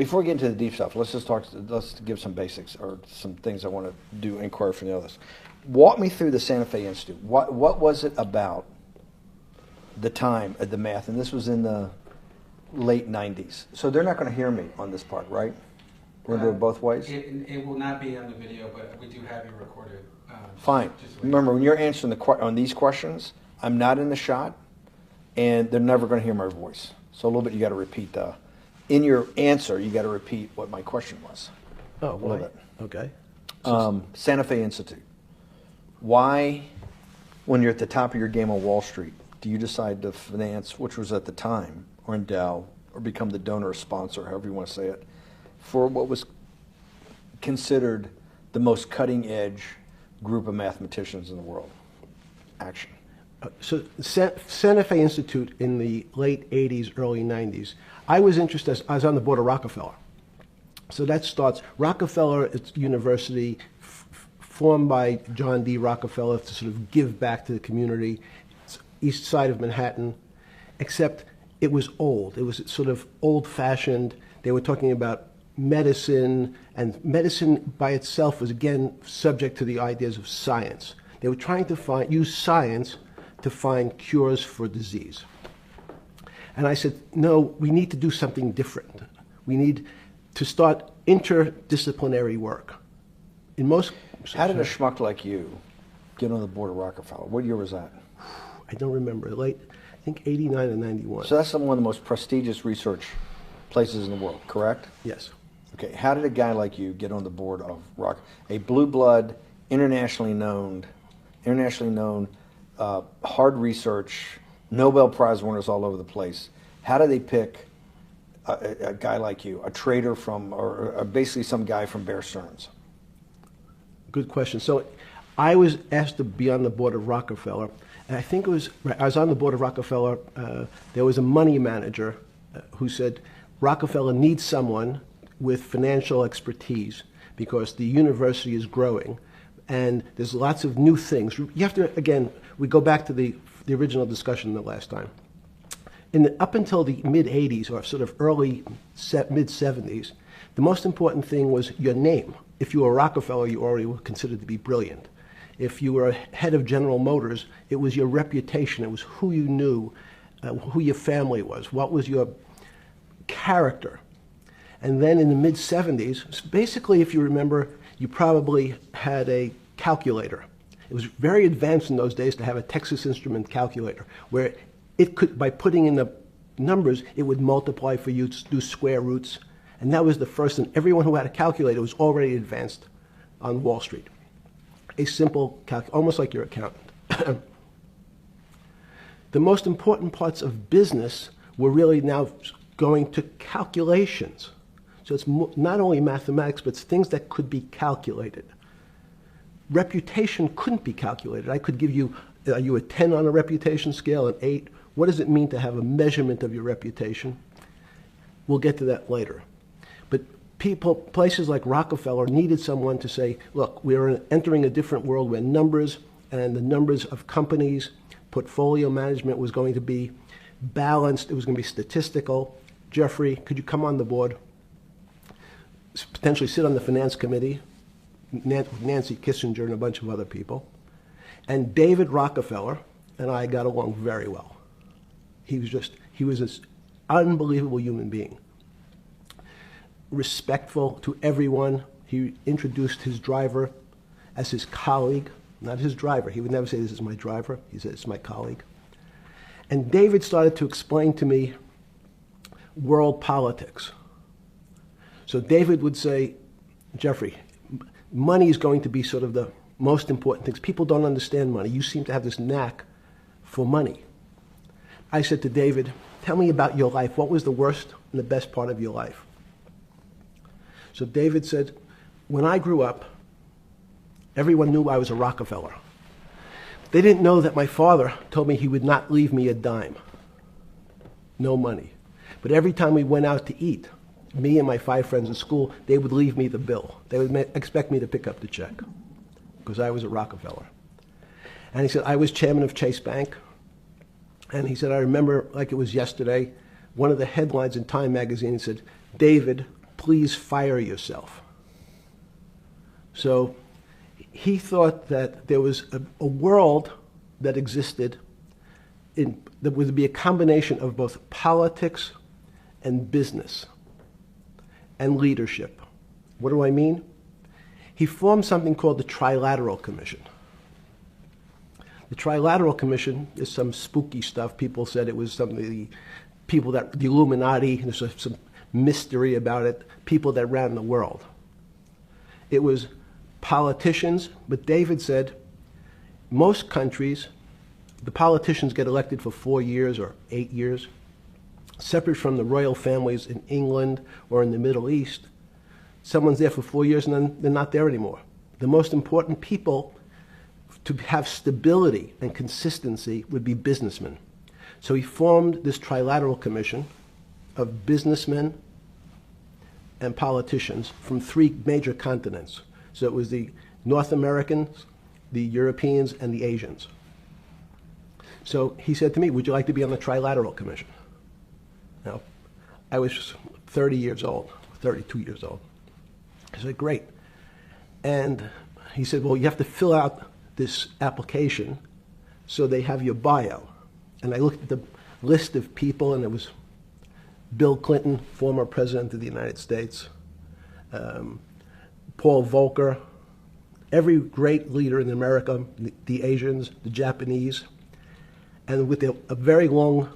Before we get into the deep stuff, let's give some basics or some things I want to do inquiry from the others. Walk me through the Santa Fe Institute. What was it about the time of the math? And this was in the late 90s. So they're not going to hear me on this part, right? We're going to do it both ways? It will not be on the video, but we do have you recorded. Fine. Remember, when you're answering on these questions, I'm not in the shot, and they're never going to hear my voice. So a little bit you got to repeat in your answer, you got to repeat what my question was. Oh, a little bit. Okay. Santa Fe Institute. Why, when you're at the top of your game on Wall Street, do you decide to finance, which was at the time, or endow, or become the donor or sponsor, however you want to say it, for what was considered the most cutting-edge group of mathematicians in the world? Action. So Santa Fe Institute in the late 80s, early 90s, I was interested, I was on the board of Rockefeller. So that starts, Rockefeller University, formed by John D. Rockefeller to sort of give back to the community. It's east side of Manhattan, except it was old. It was sort of old-fashioned. They were talking about medicine, and medicine by itself was, again, subject to the ideas of science. They were trying to use science to find cures for disease. And I said, no, we need to do something different. We need to start interdisciplinary work. In most... How did a schmuck like you get on the board of Rockefeller? What year was that? I don't remember. Late, I think 89 and 91. So that's one of the most prestigious research places in the world, correct? Yes. Okay, how did a guy like you get on the board of a blue blood, internationally known, hard research, Nobel Prize winners all over the place? How do they pick a guy like you, a trader from, or basically some guy from Bear Stearns? Good question. So I was asked to be on the board of Rockefeller, and I think I was on the board of Rockefeller. There was a money manager who said, Rockefeller needs someone with financial expertise because the university is growing and there's lots of new things. You have to, again, we go back to the original discussion the last time. Up until the mid-'80s or sort of mid-'70s, the most important thing was your name. If you were Rockefeller, you already were considered to be brilliant. If you were head of General Motors, it was your reputation. It was who you knew, who your family was, what was your character. And then in the mid-'70s, basically, if you remember, you probably had a calculator. It was very advanced in those days to have a Texas Instrument calculator, where it could, by putting in the numbers, it would multiply for you to do square roots. And that was the first, and everyone who had a calculator was already advanced on Wall Street. A simple calculator, almost like your accountant. The most important parts of business were really now going to calculations. So it's not only mathematics, but it's things that could be calculated. Reputation couldn't be calculated. I could give you, are you a 10 on a reputation scale, an 8? What does it mean to have a measurement of your reputation? We'll get to that later. But places like Rockefeller needed someone to say, look, we're entering a different world where numbers and the numbers of companies, portfolio management was going to be balanced. It was going to be statistical. Jeffrey, could you come on the board? Potentially sit on the finance committee, Nancy Kissinger and a bunch of other people. And David Rockefeller and I got along very well. He was an unbelievable human being. Respectful to everyone. He introduced his driver as his colleague, not his driver. He would never say, this is my driver. He said, it's my colleague. And David started to explain to me world politics. So David would say, Jeffrey, money is going to be sort of the most important things. People don't understand money. You seem to have this knack for money. I said to David, tell me about your life. What was the worst and the best part of your life? So David said, when I grew up, everyone knew I was a Rockefeller. They didn't know that my father told me he would not leave me a dime. No money. But every time we went out to eat, me and my 5 friends at school, they would leave me the bill. They would expect me to pick up the check because I was a Rockefeller. And he said, I was chairman of Chase Bank. And he said, I remember like it was yesterday, one of the headlines in Time magazine said, David please fire yourself. So he thought that there was a world that existed that would be a combination of both politics and business and leadership. What do I mean? He formed something called the Trilateral Commission. The Trilateral Commission is some spooky stuff. People said it was some of the people that, the Illuminati, there's some mystery about it, people that ran the world. It was politicians, but David said most countries, the politicians get elected for 4 years or 8 years, separate from the royal families in England or in the Middle East. Someone's there for 4 years and then they're not there anymore. The most important people to have stability and consistency would be businessmen. So he formed this Trilateral Commission of businessmen and politicians from 3 major continents. So it was the North Americans, the Europeans, and the Asians. So he said to me, would you like to be on the Trilateral Commission? Now, I was 30 years old, 32 years old. I said, great. And he said, well, you have to fill out this application so they have your bio. And I looked at the list of people, and it was Bill Clinton, former president of the United States, Paul Volcker, every great leader in America, the Asians, the Japanese, and with a very long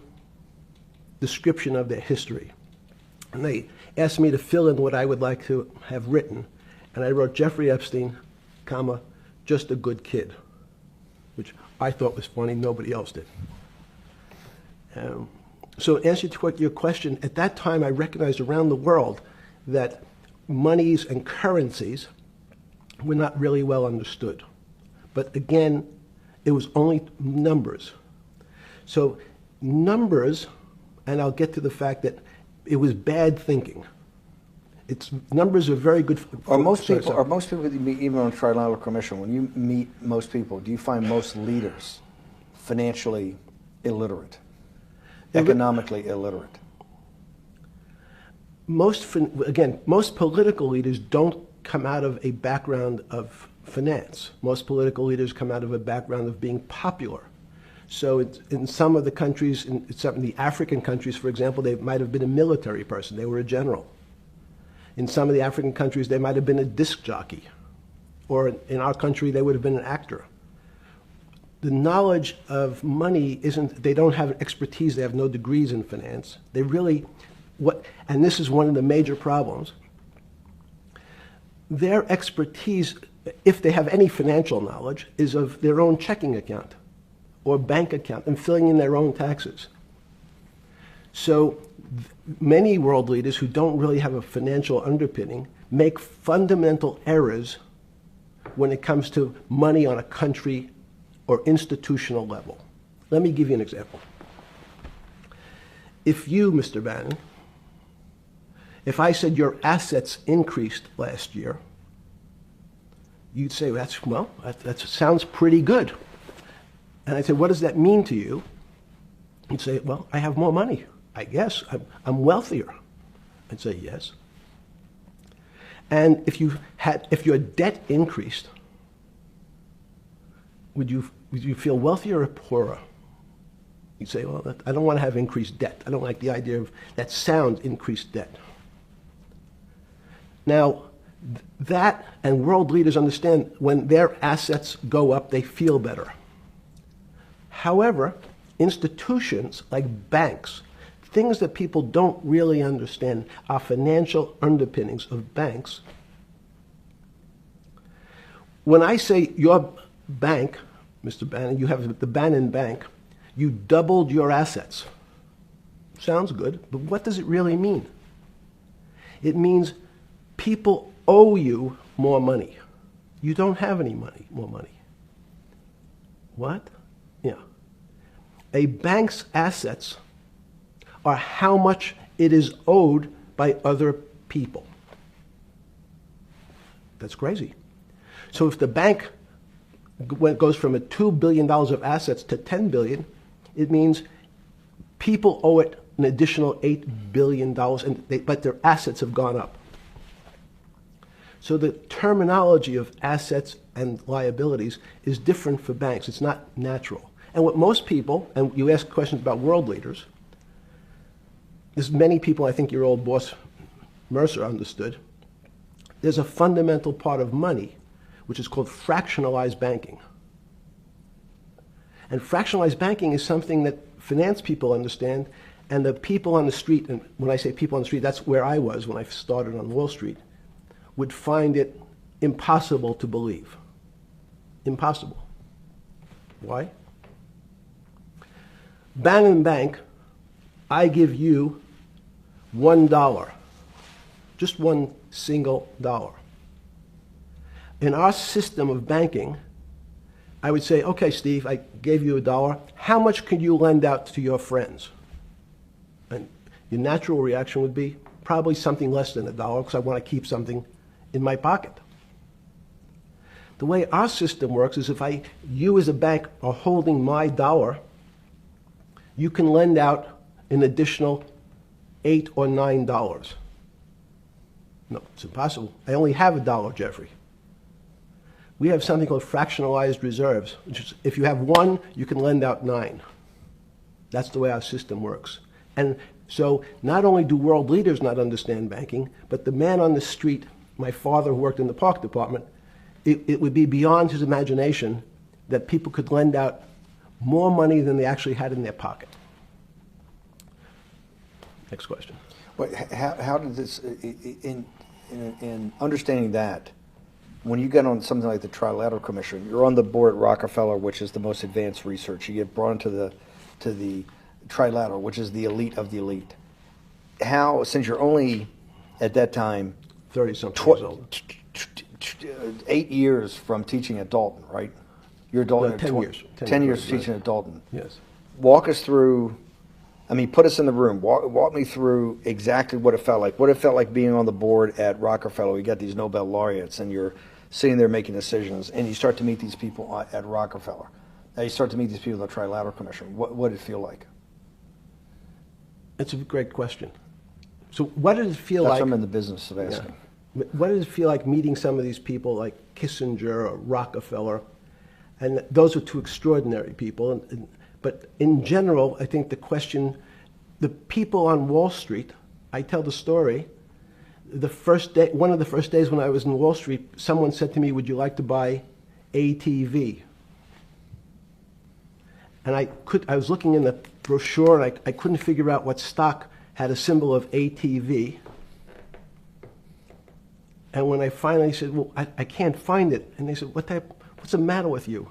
description of their history. And they asked me to fill in what I would like to have written. And I wrote Jeffrey Epstein, comma, just a good kid, which I thought was funny, nobody else did. So in answer to your question, at that time I recognized around the world that monies and currencies were not really well understood. But again, it was only numbers. So numbers, and I'll get to the fact that it was bad thinking. Numbers are very good. Are most people that you meet, even on Trilateral Commission, when you meet most people, do you find most leaders financially illiterate, economically illiterate? Most political leaders don't come out of a background of finance. Most political leaders come out of a background of being popular. So in some of the countries, in some of the African countries, for example, they might have been a military person. They were a general. In some of the African countries, they might have been a disc jockey. Or in our country, they would have been an actor. The knowledge of money they don't have expertise, they have no degrees in finance. They really, and this is one of the major problems, their expertise, if they have any financial knowledge, is of their own checking account or bank account and filling in their own taxes. So many world leaders who don't really have a financial underpinning make fundamental errors when it comes to money on a country or institutional level. Let me give you an example. If you, Mr. Bannon, if I said your assets increased last year, you'd say, that sounds pretty good. And I'd say, what does that mean to you? You'd say, well, I have more money. I guess I'm wealthier. I'd say yes. And if your debt increased, would you feel wealthier or poorer? You'd say, well, I don't want to have increased debt. I don't like the idea of that sound, increased debt. Now, that and world leaders understand when their assets go up, they feel better. However, institutions like banks, things that people don't really understand are financial underpinnings of banks. When I say your bank, Mr. Bannon, you have the Bannon Bank, you doubled your assets. Sounds good, but what does it really mean? It means people owe you more money. You don't have any money, more money. What? Yeah. A bank's assets are how much it is owed by other people. That's crazy. So if the bank goes from $2 billion of assets to $10 billion, it means people owe it an additional $8 billion, but their assets have gone up. So the terminology of assets and liabilities is different for banks. It's not natural. And what most people, and you ask questions about world leaders, there's many people, I think your old boss Mercer understood, there's a fundamental part of money which is called fractionalized banking. And fractionalized banking is something that finance people understand, and the people on the street, and when I say people on the street, that's where I was when I started on Wall Street, would find it impossible to believe. Impossible. Why? Bang and bank, I give you $1, just one single dollar. In our system of banking, I would say, okay, Steve, I gave you $1. How much can you lend out to your friends? And your natural reaction would be probably something less than $1 because I want to keep something in my pocket. The way our system works is if you as a bank are holding my dollar, you can lend out an additional $8 or $9. No, it's impossible. I only have $1, Jeffrey. We have something called fractionalized reserves, which is if you have 1, you can lend out 9. That's the way our system works. And so not only do world leaders not understand banking, but the man on the street, my father who worked in the park department, it would be beyond his imagination that people could lend out more money than they actually had in their pocket. Next question. But how did this, in understanding that, when you get on something like the Trilateral Commission, you're on the board at Rockefeller, which is the most advanced research. You get brought into the Trilateral, which is the elite of the elite. How, since you're only at that time 30-something years old. 8 years from teaching at Dalton, right? You're a Dalton. No, 10 years. 10 years teaching at Dalton. Yes. Walk us through. I mean, put us in the room. Walk me through exactly what it felt like. What it felt like being on the board at Rockefeller. You got these Nobel laureates, and you're sitting there making decisions, and you start to meet these people at Rockefeller. Now you start to meet these people at the Trilateral Commission. What did it feel like? It's a great question. So what did it feel like? That's what I'm in the business of asking. Yeah. What did it feel like meeting some of these people like Kissinger or Rockefeller? And those were two extraordinary people. But in general, I think the question, the people on Wall Street, I tell the story, the first day, one of the first days when I was in Wall Street, someone said to me, would you like to buy ATV? And I was looking in the brochure and I couldn't figure out what stock had a symbol of ATV. And when I finally said, well, I can't find it. And they said, what's the matter with you?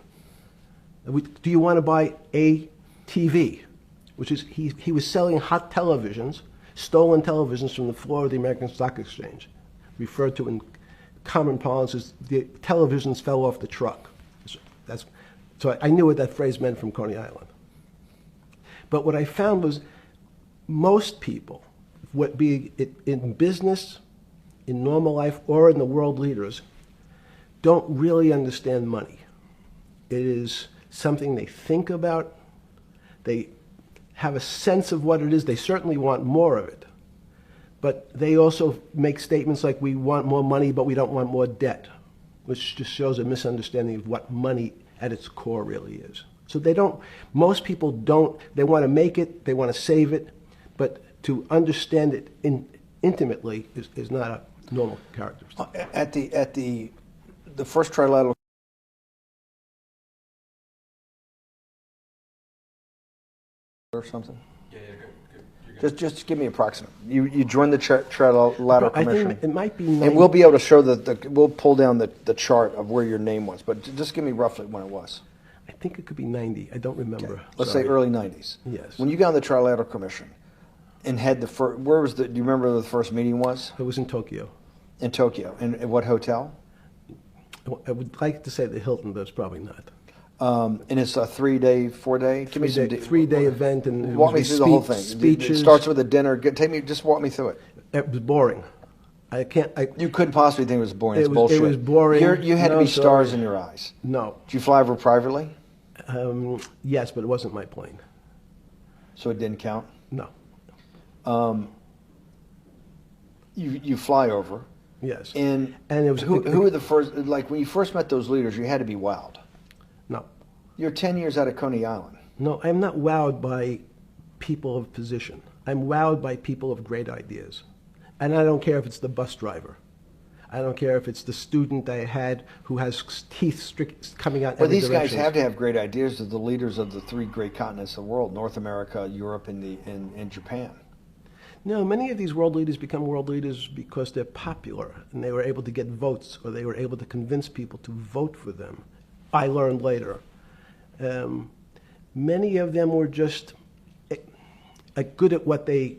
Do you want to buy ATV? Which is, he was selling hot televisions, stolen televisions from the floor of the American Stock Exchange, referred to in common parlance as the televisions fell off the truck. So I knew what that phrase meant from Coney Island. But what I found was most people, be it in business, in normal life, or in the world leaders, don't really understand money. It is something they think about. They have a sense of what it is. They certainly want more of it. But they also make statements like, we want more money, but we don't want more debt, which just shows a misunderstanding of what money at its core really is. So most people don't, they want to make it, they want to save it, but to understand it intimately is not a normal characteristic. At the first Trilateral or something? Yeah, good. Just give me approximate. You joined the Trilateral Commission. I think it might be 90. And we'll be able to show we'll pull down the chart of where your name was, but just give me roughly when it was. I think it could be 90. I don't remember. Okay. Let's say early 90s. Yes. When you got on the Trilateral Commission and had the first, do you remember where the first meeting was? It was in Tokyo. In Tokyo. And at what hotel? I would like to say the Hilton, but it's probably not. And it's a 3-day, 4-day? Give me some 3-day event. And walk me through the whole thing. Speeches. It starts with a dinner. Just walk me through it. It was boring. You couldn't possibly think it was boring. It's bullshit. It was boring. You had to be stars in your eyes. No. Did you fly over privately? Yes, but it wasn't my plane. So it didn't count? No. You fly over. Yes. And it was who were the first? Like when you first met those leaders, you had to be wowed. No. You're 10 years out of Coney Island. No, I'm not wowed by people of position. I'm wowed by people of great ideas. And I don't care if it's the bus driver. I don't care if it's the student I had who has teeth coming out. Well, every these guys direction. have to have great ideas. They're the leaders of the three great continents of the world: North America, Europe, and Japan. No, many of these world leaders become world leaders because they're popular and they were able to get votes or they were able to convince people to vote for them. I learned later. Many of them were just good at what they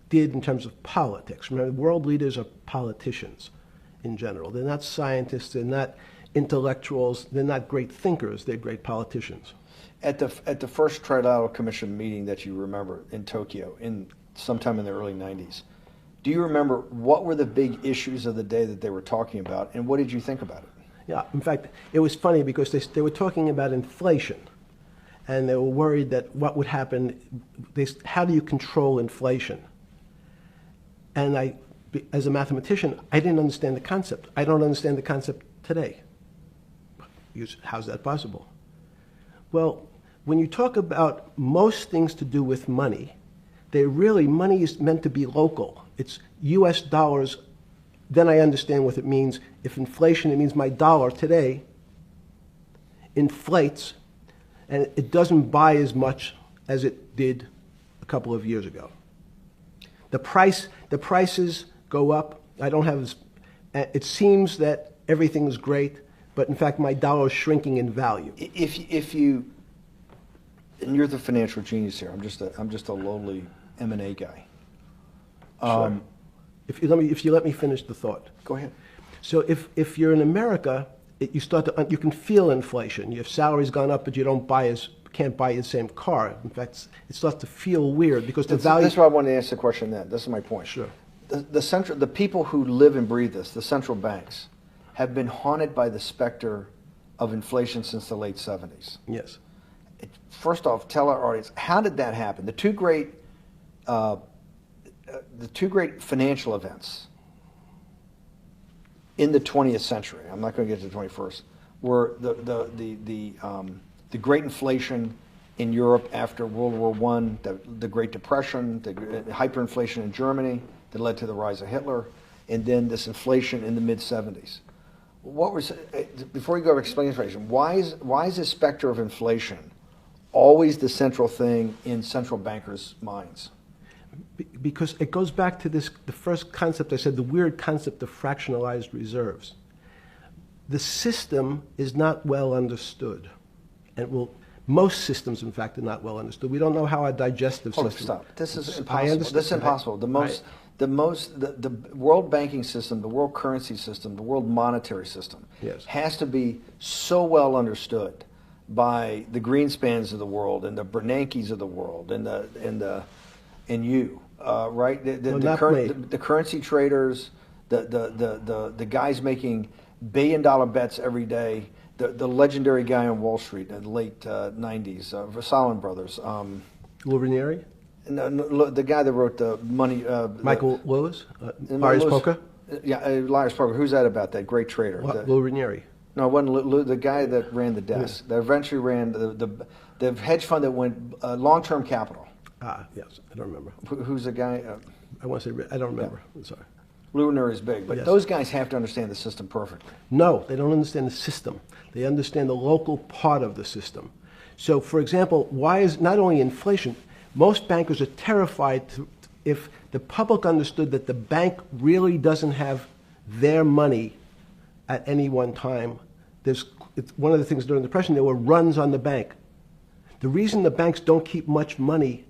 did in terms of politics. Remember, world leaders are politicians in general. They're not scientists, they're not intellectuals, they're not great thinkers, they're great politicians. At the first Trilateral Commission meeting that you remember in Tokyo, sometime in the early 90s, do you remember what were the big issues of the day that they were talking about, and what did you think about it? Yeah, in fact, it was funny because they were talking about inflation, and they were worried that what would happen, how do you control inflation? And as a mathematician, I didn't understand the concept. I don't understand the concept today. How's that possible? Well, when you talk about most things to do with money, money is meant to be local. It's US dollars. Then I understand what it means. If inflation, it means my dollar today inflates, and it doesn't buy as much as it did a couple of years ago. The prices go up. It seems that everything is great, but in fact my dollar is shrinking in value. And you're the financial genius here. I'm just a lowly M&A guy. Sure. If you let me finish the thought. Go ahead. So if you're in America, you can feel inflation. Your salary's gone up, but you can't buy the same car. In fact, it starts to feel weird because the value. That's why I wanted to ask the question then. This is my point. Sure. The people who live and breathe this, the central banks, have been haunted by the specter of inflation since the late 70s. Yes. First off, tell our audience, how did that happen? The two great financial events in the 20th century, I'm not going to get to the 21st, were the great inflation in Europe after World War I, the Great Depression, the hyperinflation in Germany that led to the rise of Hitler, and then this inflation in the mid-70s. Before you go over explaining inflation, why is the specter of inflation always the central thing in central bankers' minds? Because it goes back to the first concept I said, the weird concept of fractionalized reserves. The system is not well understood. And most systems, in fact, are not well understood. We don't know how our digestive system. Stop. This is impossible. I understand. This is impossible. The world banking system, the world currency system, the world monetary system has to be so well understood by the Greenspans of the world and the Bernankes of the world and you, right? The currency traders, the guys making billion-dollar bets every day. The legendary guy on Wall Street in the late 90s, Salomon Brothers. Lou Ranieri? No, the guy that wrote the money. Michael Lewis? Liar's Poker? Yeah, Liar's Poker. Who's that about? That great trader. Lou Ranieri. No, it wasn't Lou, the guy that ran the desk. That eventually ran the hedge fund that went long-term capital. Yes, I don't remember. Who's the guy? I want to say, I don't remember. I'm sorry. Lou Ranieri is big, but those guys have to understand the system perfectly. No, they don't understand the system. They understand the local part of the system. So, for example, why is not only inflation, most bankers are terrified if the public understood that the bank really doesn't have their money at any one time. It's one of the things during the Depression, there were runs on the bank. The reason the banks don't keep much money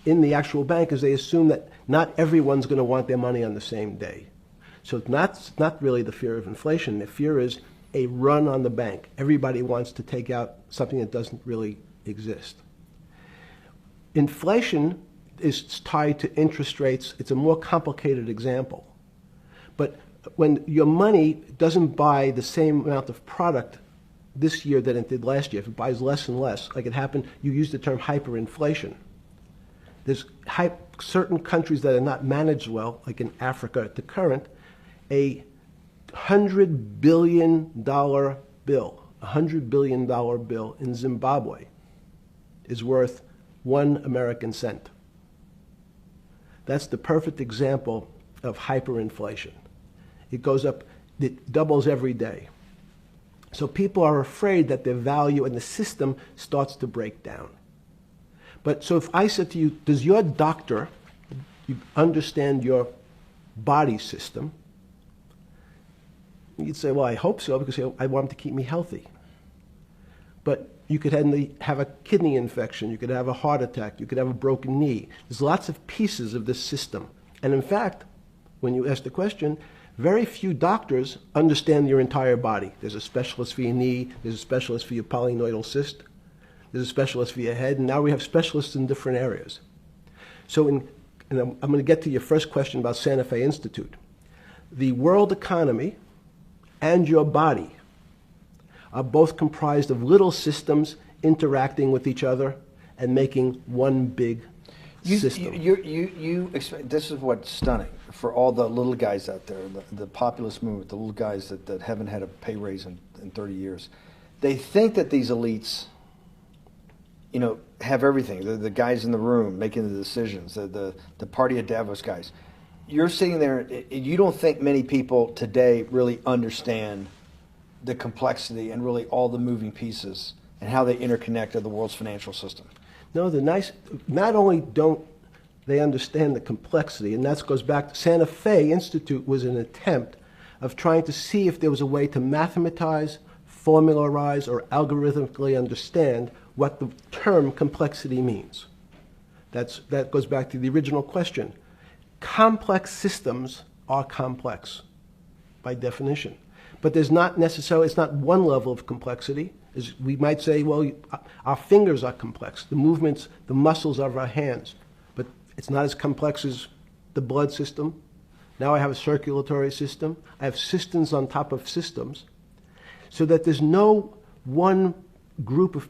in the actual bank is they assume that not everyone's going to want their money on the same day. So it's not really the fear of inflation. The fear is a run on the bank. Everybody wants to take out something that doesn't really exist. Inflation is tied to interest rates. It's a more complicated example. But when your money doesn't buy the same amount of product this year than it did last year, if it buys less and less, like it happened, you use the term hyperinflation. There's certain countries that are not managed well, like in Africa at the current, A $100 billion bill, $100 billion bill in Zimbabwe is worth 1 American cent. That's the perfect example of hyperinflation. It goes up, it doubles every day. So people are afraid that their value in the system starts to break down. But so if I said to you, does your doctor understand your body system? You'd say, well, I hope so, because I want him to keep me healthy. But you could have a kidney infection, you could have a heart attack, you could have a broken knee. There's lots of pieces of this system. And in fact, when you ask the question, very few doctors understand your entire body. There's a specialist for your knee, there's a specialist for your polynoidal cyst, there's a specialist for your head, and now we have specialists in different areas. So and I'm going to get to your first question about Santa Fe Institute. The world economy and your body are both comprised of little systems interacting with each other and making one big system. This is what's stunning for all the little guys out there, the populist movement, the little guys that haven't had a pay raise in 30 years. They think that these elites, have everything. The guys in the room making the decisions, the party at Davos guys. You're sitting there, you don't think many people today really understand the complexity and really all the moving pieces and how they interconnect to the world's financial system. No, not only don't they understand the complexity, and that goes back to Santa Fe Institute was an attempt of trying to see if there was a way to mathematize, formularize, or algorithmically understand what the term complexity means. That goes back to the original question. Complex systems are complex by definition. But there's not necessarily, it's not one level of complexity. We might say, well, our fingers are complex, the movements, the muscles of our hands, but it's not as complex as the blood system. Now I have a circulatory system. I have systems on top of systems, so that there's no one group of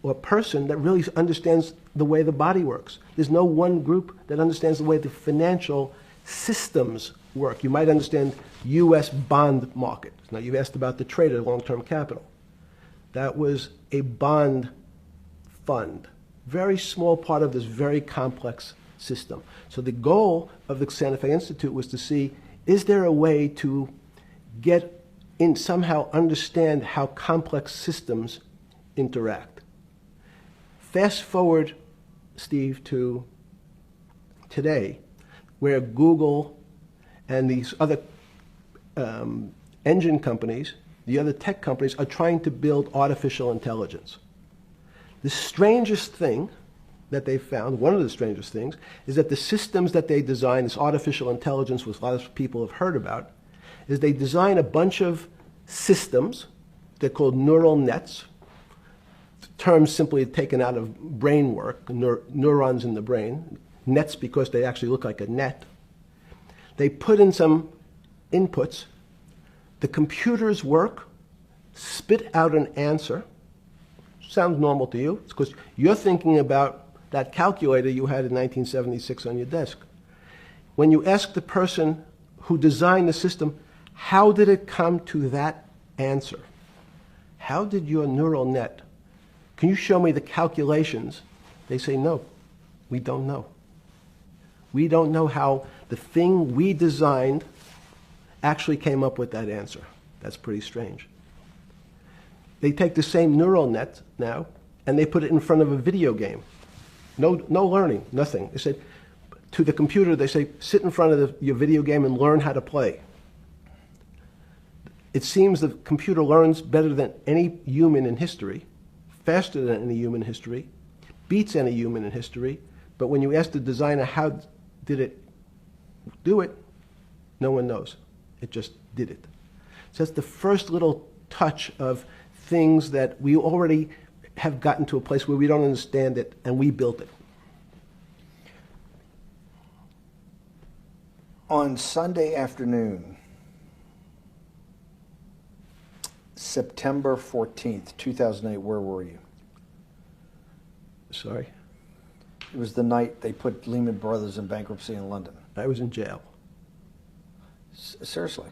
or person that really understands the way the body works. There's no one group that understands the way the financial systems work. You might understand U.S. bond market. Now, you've asked about the trade of long-term capital. That was a bond fund, very small part of this very complex system. So the goal of the Santa Fe Institute was to see, is there a way to get in, somehow understand how complex systems interact? Fast forward, Steve, to today, where Google and these other engine companies, the other tech companies, are trying to build artificial intelligence. The strangest thing that they found, one of the strangest things, is that the systems that they design, this artificial intelligence, which a lot of people have heard about, is they design a bunch of systems. They're called neural nets. Terms simply taken out of brain work, neurons in the brain. Nets because they actually look like a net. They put in some inputs. The computers work, spit out an answer. Sounds normal to you. It's because you're thinking about that calculator you had in 1976 on your desk. When you ask the person who designed the system, how did it come to that answer? How did your neural net, can you show me the calculations? They say, no, we don't know. We don't know how the thing we designed actually came up with that answer. That's pretty strange. They take the same neural net now, and they put it in front of a video game. No learning, nothing. They said, to the computer, they say, sit in front of your video game and learn how to play. It seems the computer learns better than any human in history, faster than any human in history, beats any human in history, but when you ask the designer how did it do it, no one knows. It just did it. So that's the first little touch of things that we already have gotten to a place where we don't understand it, and we built it. On Sunday afternoon, September 14th, 2008, where were you? Sorry? It was the night they put Lehman Brothers in bankruptcy in London. I was in jail. Seriously.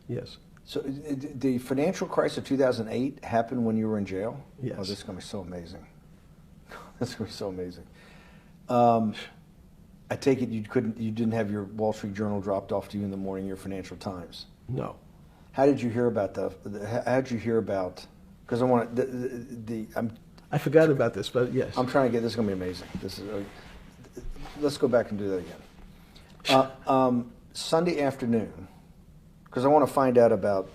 Yes. So the financial crisis of 2008 happened when you were in jail? Yes. Oh, this is going to be so amazing. This is going to be so amazing. I take it you didn't have your Wall Street Journal dropped off to you in the morning, your Financial Times. No. How did you hear about because I want I forgot about this, but yes. I'm trying to get, this is going to be amazing. Let's go back and do that again. Sunday afternoon, because I want to find out about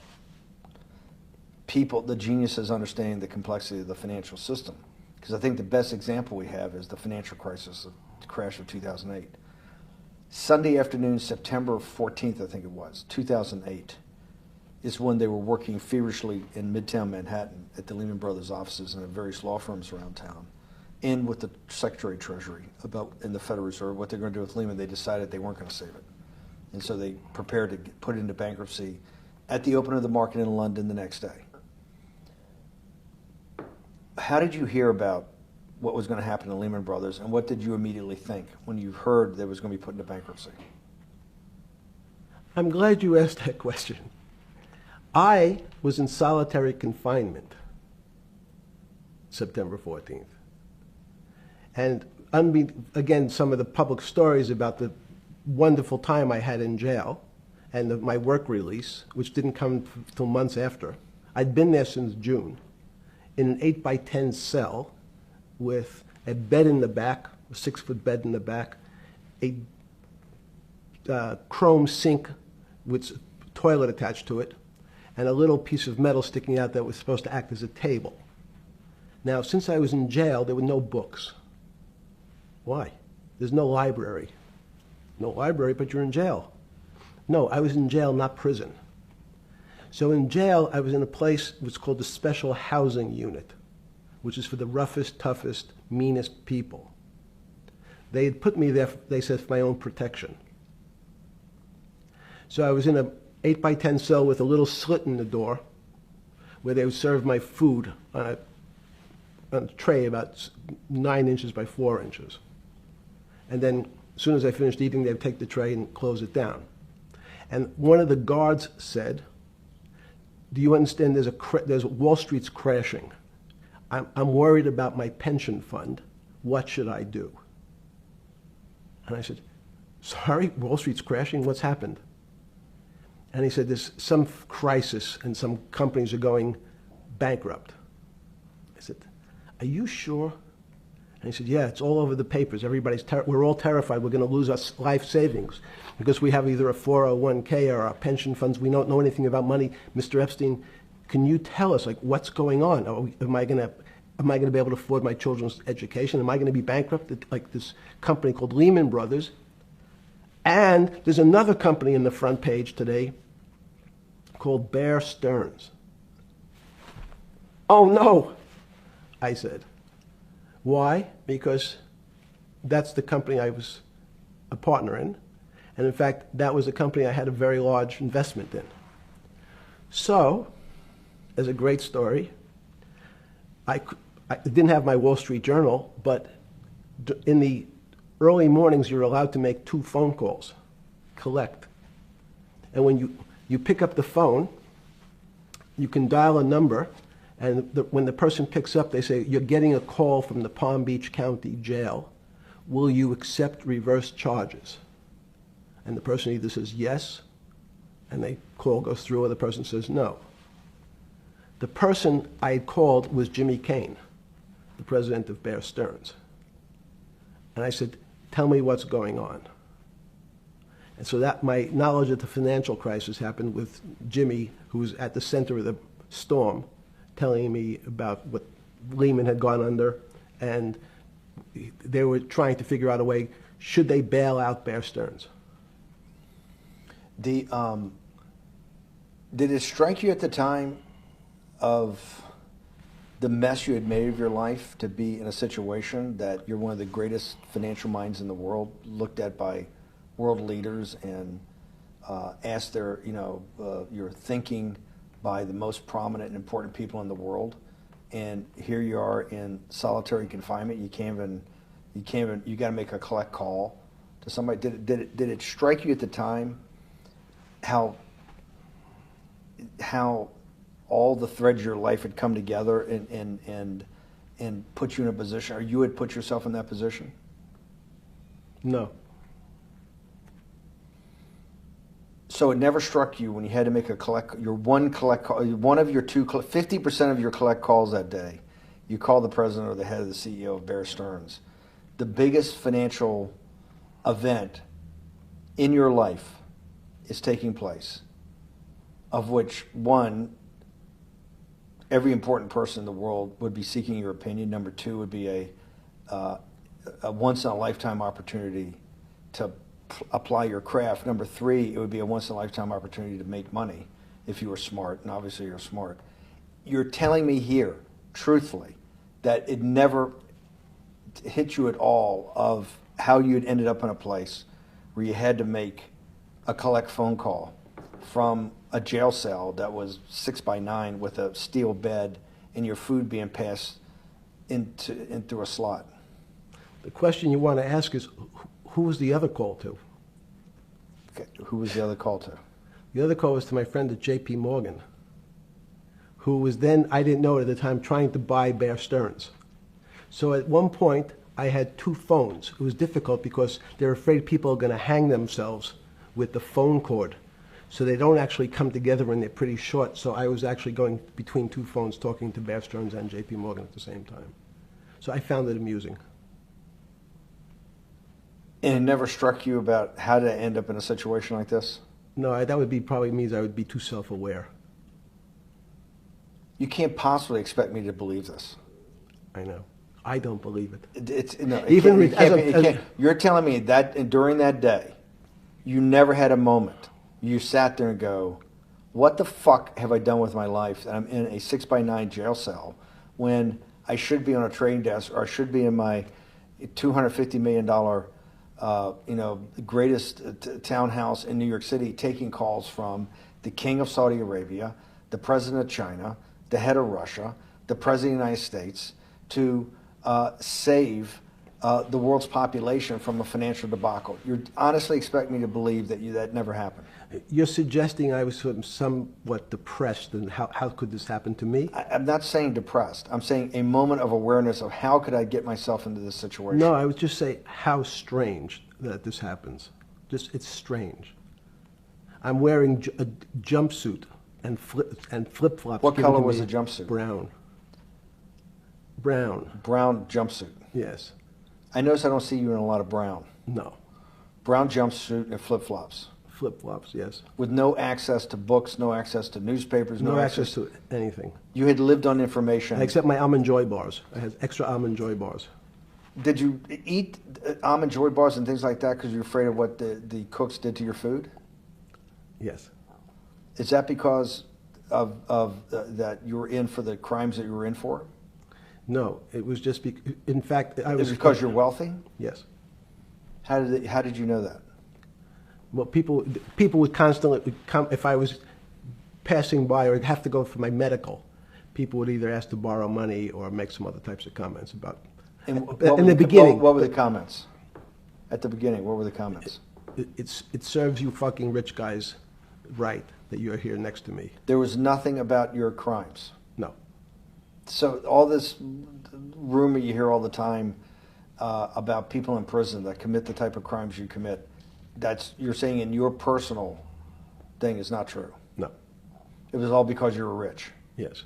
people, the geniuses understanding the complexity of the financial system. Because I think the best example we have is the financial crisis, the crash of 2008. Sunday afternoon, September 14th, I think it was, 2008, is when they were working feverishly in Midtown Manhattan at the Lehman Brothers offices and at various law firms around town, and with the Secretary of Treasury in the Federal Reserve, what they're going to do with Lehman. They decided they weren't going to save it. And so they prepared to put it into bankruptcy at the open of the market in London the next day. How did you hear about what was going to happen to Lehman Brothers, and what did you immediately think when you heard that it was going to be put into bankruptcy? I'm glad you asked that question. I was in solitary confinement September 14th. And again, some of the public stories about the wonderful time I had in jail and my work release, which didn't come till months after. I'd been there since June in an 8x10 cell with a bed in the back, a 6-foot bed in the back, a chrome sink with a toilet attached to it, and a little piece of metal sticking out that was supposed to act as a table. Now, since I was in jail, there were no books. Why? There's no library. No library, but you're in jail. No, I was in jail, not prison. So in jail, I was in a place which was called the Special Housing Unit, which is for the roughest, toughest, meanest people. They had put me there, they said, for my own protection. So I was in a 8x10 cell with a little slit in the door where they would serve my food on a tray about 9 inches by 4 inches. And then as soon as I finished eating, they would take the tray and close it down. And one of the guards said, do you understand there's Wall Street's crashing. I'm worried about my pension fund. What should I do? And I said, sorry, Wall Street's crashing? What's happened? And he said, there's some crisis and some companies are going bankrupt. I said, are you sure? And he said, yeah, it's all over the papers. We're all terrified we're going to lose our life savings because we have either a 401k or our pension funds. We don't know anything about money. Mr. Epstein, can you tell us, what's going on? Am I going to be able to afford my children's education? Am I going to be bankrupt like this company called Lehman Brothers? And there's another company in the front page today called Bear Stearns. Oh, no, I said. Why? Because that's the company I was a partner in. And in fact, that was a company I had a very large investment in. So, as a great story, I didn't have my Wall Street Journal, but in the early mornings, you're allowed to make 2 phone calls, collect. And when you pick up the phone, you can dial a number, and when the person picks up, they say, you're getting a call from the Palm Beach County Jail. Will you accept reverse charges? And the person either says yes, and the call goes through, or the person says no. The person I had called was Jimmy Kane, the president of Bear Stearns. And I said, tell me what's going on. And so that my knowledge of the financial crisis happened with Jimmy, who was at the center of the storm, telling me about what Lehman had gone under, and they were trying to figure out a way, should they bail out Bear Stearns? Did it strike you at the time of the mess you had made of your life to be in a situation that you're one of the greatest financial minds in the world, looked at by world leaders and asked your thinking by the most prominent and important people in the world, and here you are in solitary confinement. You got to make a collect call to somebody. Did it strike you at the time how all the threads of your life had come together and put you in a position, or you had put yourself in that position? No. So it never struck you when you had to make one of your 50% of your collect calls that day, you call the president or the head of the CEO of Bear Stearns. The biggest financial event in your life is taking place, of which one, every important person in the world would be seeking your opinion. Number two would be a once-in-a-lifetime opportunity to apply your craft. Number three, it would be a once-in-a-lifetime opportunity to make money if you were smart, and obviously you're smart. You're telling me here, truthfully, that it never hit you at all of how you had ended up in a place where you had to make a collect phone call from a jail cell that was 6x9 with a steel bed and your food being passed in through a slot. The question you want to ask is, who was the other call to? Okay. Who was the other call to? The other call was to my friend at J.P. Morgan, who was then, I didn't know it at the time, trying to buy Bear Stearns. So at one point, I had two phones. It was difficult because they're afraid people are going to hang themselves with the phone cord. So they don't actually come together when they're pretty short. So I was actually going between two phones talking to Bear Stearns and J.P. Morgan at the same time. So I found it amusing. And it never struck you about how to end up in a situation like this? No, that would be probably means I would be too self-aware. You can't possibly expect me to believe this. I know. I don't believe it. You're telling me that during that day, you never had a moment. You sat there and go, what the fuck have I done with my life that I'm in a 6x9 jail cell when I should be on a trading desk, or I should be in my $250 million greatest townhouse in New York City, taking calls from the king of Saudi Arabia, the president of China, the head of Russia, the president of the United States, to save the world's population from a financial debacle. You honestly expect me to believe that never happened? You're suggesting I was sort of somewhat depressed, and how could this happen to me? I'm not saying depressed. I'm saying a moment of awareness of how could I get myself into this situation. No, I would just say how strange that this happens. It's strange. I'm wearing a jumpsuit and flip-flops. What color was the jumpsuit? Brown. Brown. Brown jumpsuit. Yes. I notice I don't see you in a lot of brown. No. Brown jumpsuit and flip-flops. Flip-flops, yes. With no access to books, no access to newspapers, no access to anything. You had lived on information. Except my Almond Joy bars. I had extra Almond Joy bars. Did you eat Almond Joy bars and things like that because you're afraid of what the cooks did to your food? Yes. Is that because of that you were in for the crimes that you were in for? No, it was just in fact, I was. Is it because you're wealthy? Yes. How did you know that? Well, people would constantly come if I was passing by, or I'd have to go for my medical. People would either ask to borrow money or make some other types of comments about. In the beginning, what were the comments? At the beginning, what were the comments? It serves you fucking rich guys right that you're here next to me. There was nothing about your crimes. No. So all this rumor you hear all the time about people in prison that commit the type of crimes you commit, you're saying in your personal thing is not true. No. It was all because you were rich. Yes.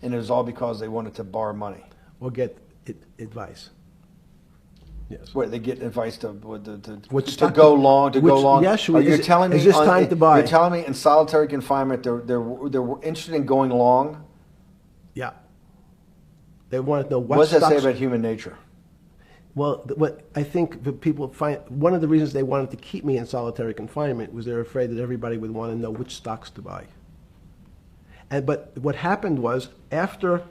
And it was all because they wanted to borrow money. Or get advice. Yes. What, they get advice to go long? Yes. You're telling me is this time to buy? You're telling me in solitary confinement they're interested in going long? Yeah. They want to know what does that say about human nature? Well, what I think the people find, one of the reasons they wanted to keep me in solitary confinement was they're afraid that everybody would want to know which stocks to buy. But what happened was, after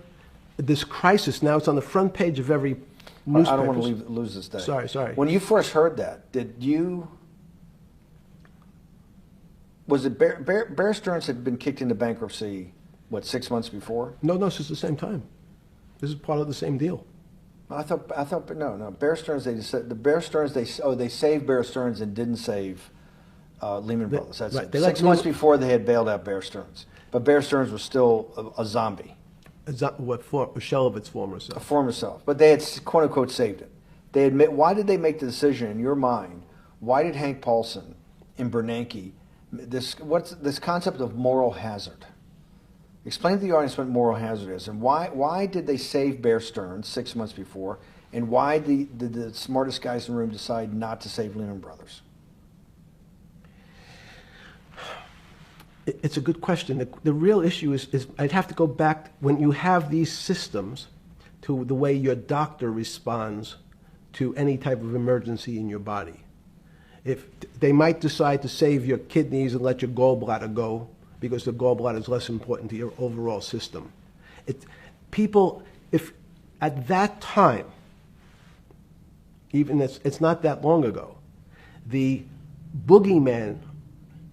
this crisis, now it's on the front page of every newspaper. I don't want to lose this day. Sorry. When you first heard that, was it Bear Stearns had been kicked into bankruptcy, 6 months before? No, this is the same time. This is part of the same deal. I thought, no. Bear Stearns, they saved Bear Stearns and didn't save Lehman Brothers. That's right. it. They let 6 months before they had bailed out Bear Stearns. But Bear Stearns was still a zombie. A shell of its former A self. former self. But they had, quote unquote, saved it. They admit, why did they make the decision in your mind? Why did Hank Paulson and Bernanke, what's this concept of moral hazard? Explain to the audience what moral hazard is, and why did they save Bear Stearns 6 months before, and why did the smartest guys in the room decide not to save Lehman Brothers? It's a good question. The real issue is I'd have to go back when you have these systems to the way your doctor responds to any type of emergency in your body. If they might decide to save your kidneys and let your gallbladder go because the gallbladder is less important to your overall system. If at that time, even it's not that long ago, the boogeyman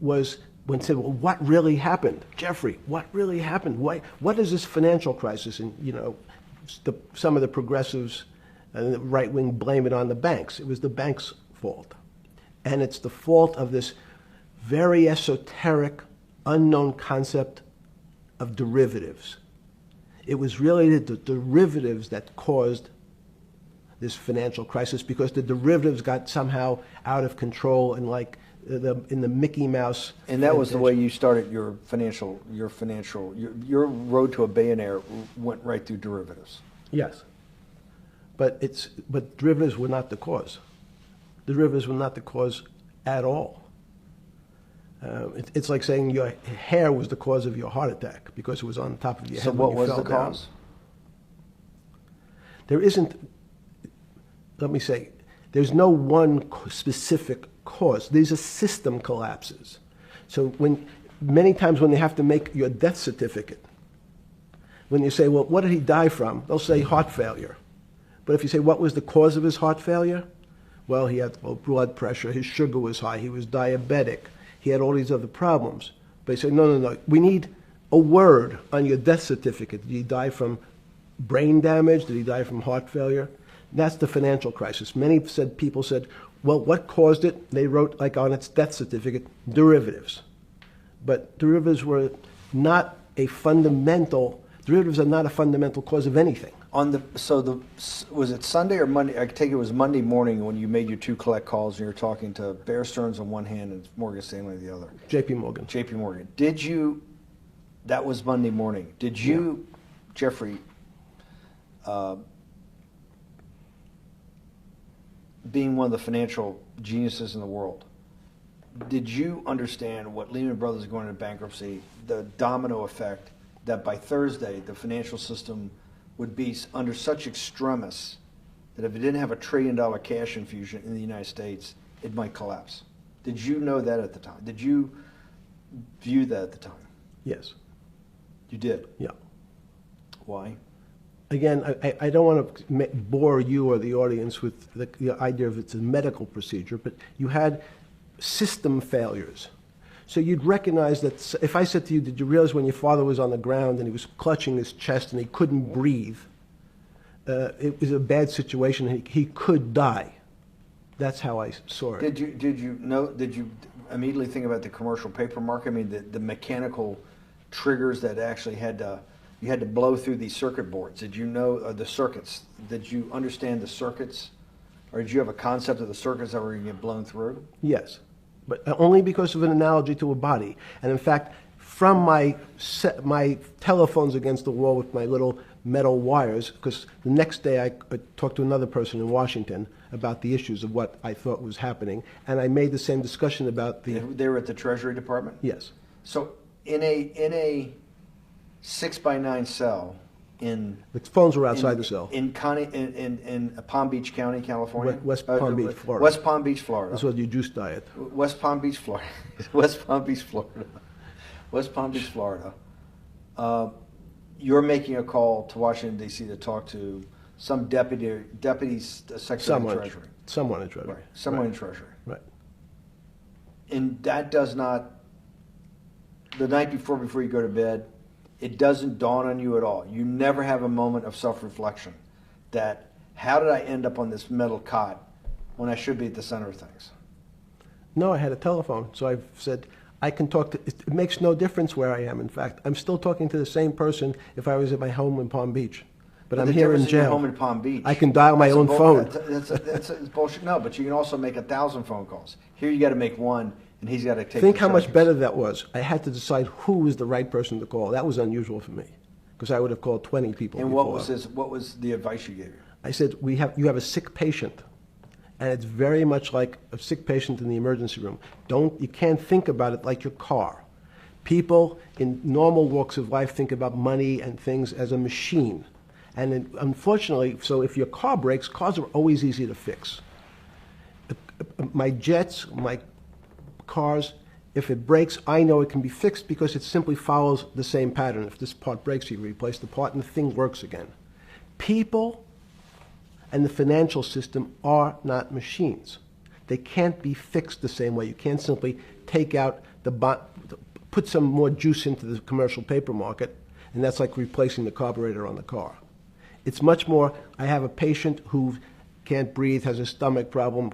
was when said, well, what really happened? Jeffrey, what really happened? What is this financial crisis? And, some of the progressives and the right wing blame it on the banks. It was the banks' fault. And it's the fault of this very esoteric, unknown concept of derivatives. It was really the derivatives that caused this financial crisis because the derivatives got somehow out of control and in the Mickey Mouse. And that was the way you started your road to a billionaire went right through derivatives. Yes. But derivatives were not the cause. Derivatives were not the cause at all. It's like saying your hair was the cause of your heart attack because it was on top of your head. So what was the down. cause? There isn't, let me say, there's no one specific cause. These are system collapses. So many times when they have to make your death certificate, when you say, well, what did he die from? They'll say heart failure. But if you say, what was the cause of his heart failure? Well, he had low blood pressure, his sugar was high, he was diabetic, he had all these other problems. But you say, no, we need a word on your death certificate. Did he die from brain damage? Did he die from heart failure? That's the financial crisis. Many people said, well, what caused it? They wrote, like on its death certificate, derivatives. But derivatives are not a fundamental cause of anything. Was it Sunday or Monday? I take it was Monday morning when you made your two collect calls and you were talking to Bear Stearns on one hand and Morgan Stanley on the other. J.P. Morgan. J.P. Morgan. That was Monday morning. Did you, Jeffrey, being one of the financial geniuses in the world, did you understand what Lehman Brothers is going into bankruptcy, the domino effect, that by Thursday the financial system would be under such extremis that if it didn't have $1 trillion cash infusion in the United States, it might collapse? Did you know that at the time? Did you view that at the time? Yes. You did? Yeah. Why? Again, I don't want to bore you or the audience with the idea of it's a medical procedure, but you had system failures. So you'd recognize that if I said to you, did you realize when your father was on the ground and he was clutching his chest and he couldn't breathe, it was a bad situation and he could die. That's how I saw it. Did you immediately think about the commercial paper market? I mean, the mechanical triggers that actually you had to blow through these circuit boards. Did you know the circuits? Did you understand the circuits? Or did you have a concept of the circuits that were going to get blown through? Yes, but only because of an analogy to a body. And in fact, from my telephones against the wall with my little metal wires, because the next day I talked to another person in Washington about the issues of what I thought was happening, and I made the same discussion about the... They were at the Treasury Department? Yes. So in a 6x9 cell in... The phones were outside the cell. In Palm Beach County, California? West Palm Beach, Florida. West Palm Beach, Florida. This was your juice diet. West Palm Beach, Florida. West Palm Beach, Florida. West Palm Beach, Florida. You're making a call to Washington, D.C. to talk to some deputy secretary of Treasury. Someone in Treasury. Right. Someone in Treasury. Right. And that does not, the night before you go to bed, it doesn't dawn on you at all. You never have a moment of self-reflection that, how did I end up on this metal cot when I should be at the center of things? No, I had a telephone. So I've said, I can talk to, it makes no difference where I am, in fact. I'm still talking to the same person if I was at my home in Palm Beach. But I'm the here in difference your jail. home in Palm Beach. I can dial my That's a own phone. That's bullshit. No, but you can also make 1,000 phone calls. Here you got to make one, and he's got to take. Think the how much charges. better that was. I had to decide who was the right person to call. That was unusual for me, because I would have called 20 people And before. what was the advice you gave him? I said, you have a sick patient, and it's very much like a sick patient in the emergency room. You can't think about it like your car. People in normal walks of life think about money and things as a machine. And unfortunately, so if your car breaks, cars are always easy to fix. My jets, my cars, if it breaks, I know it can be fixed because it simply follows the same pattern. If this part breaks, you replace the part and the thing works again. People and the financial system are not machines. They can't be fixed the same way. You can't simply take out put some more juice into the commercial paper market, and that's like replacing the carburetor on the car. It's much more, I have a patient who can't breathe, has a stomach problem,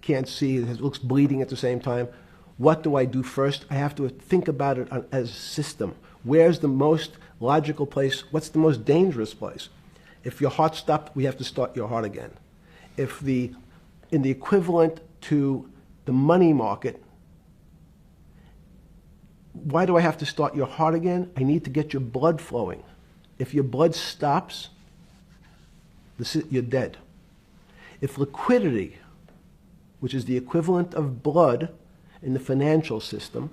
can't see, looks bleeding at the same time. What do I do first? I have to think about it as a system. Where's the most logical place? What's the most dangerous place? If your heart stopped, we have to start your heart again. In the equivalent to the money market, why do I have to start your heart again? I need to get your blood flowing. If your blood stops, you're dead. If liquidity, which is the equivalent of blood in the financial system,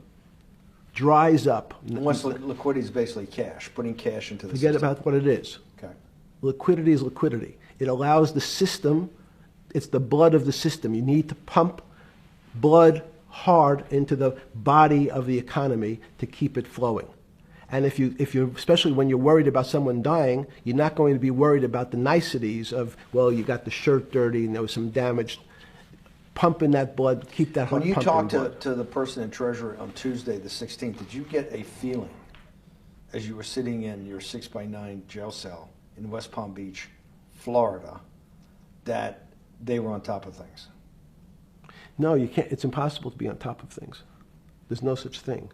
dries up. Once liquidity is basically cash, putting cash into the Forget system. about what it is. Okay. Liquidity is liquidity. It allows the system, it's the blood of the system. You need to pump blood hard into the body of the economy to keep it flowing. And if you, especially when you're worried about someone dying, you're not going to be worried about the niceties of, well, you got the shirt dirty and there was some damage. Pump in that blood, keep that heart When you pumping talked blood. to the person in Treasury on Tuesday, the 16th, did you get a feeling as you were sitting in your 6x9 jail cell in West Palm Beach, Florida, that they were on top of things? No, you can't. It's impossible to be on top of things. There's no such thing.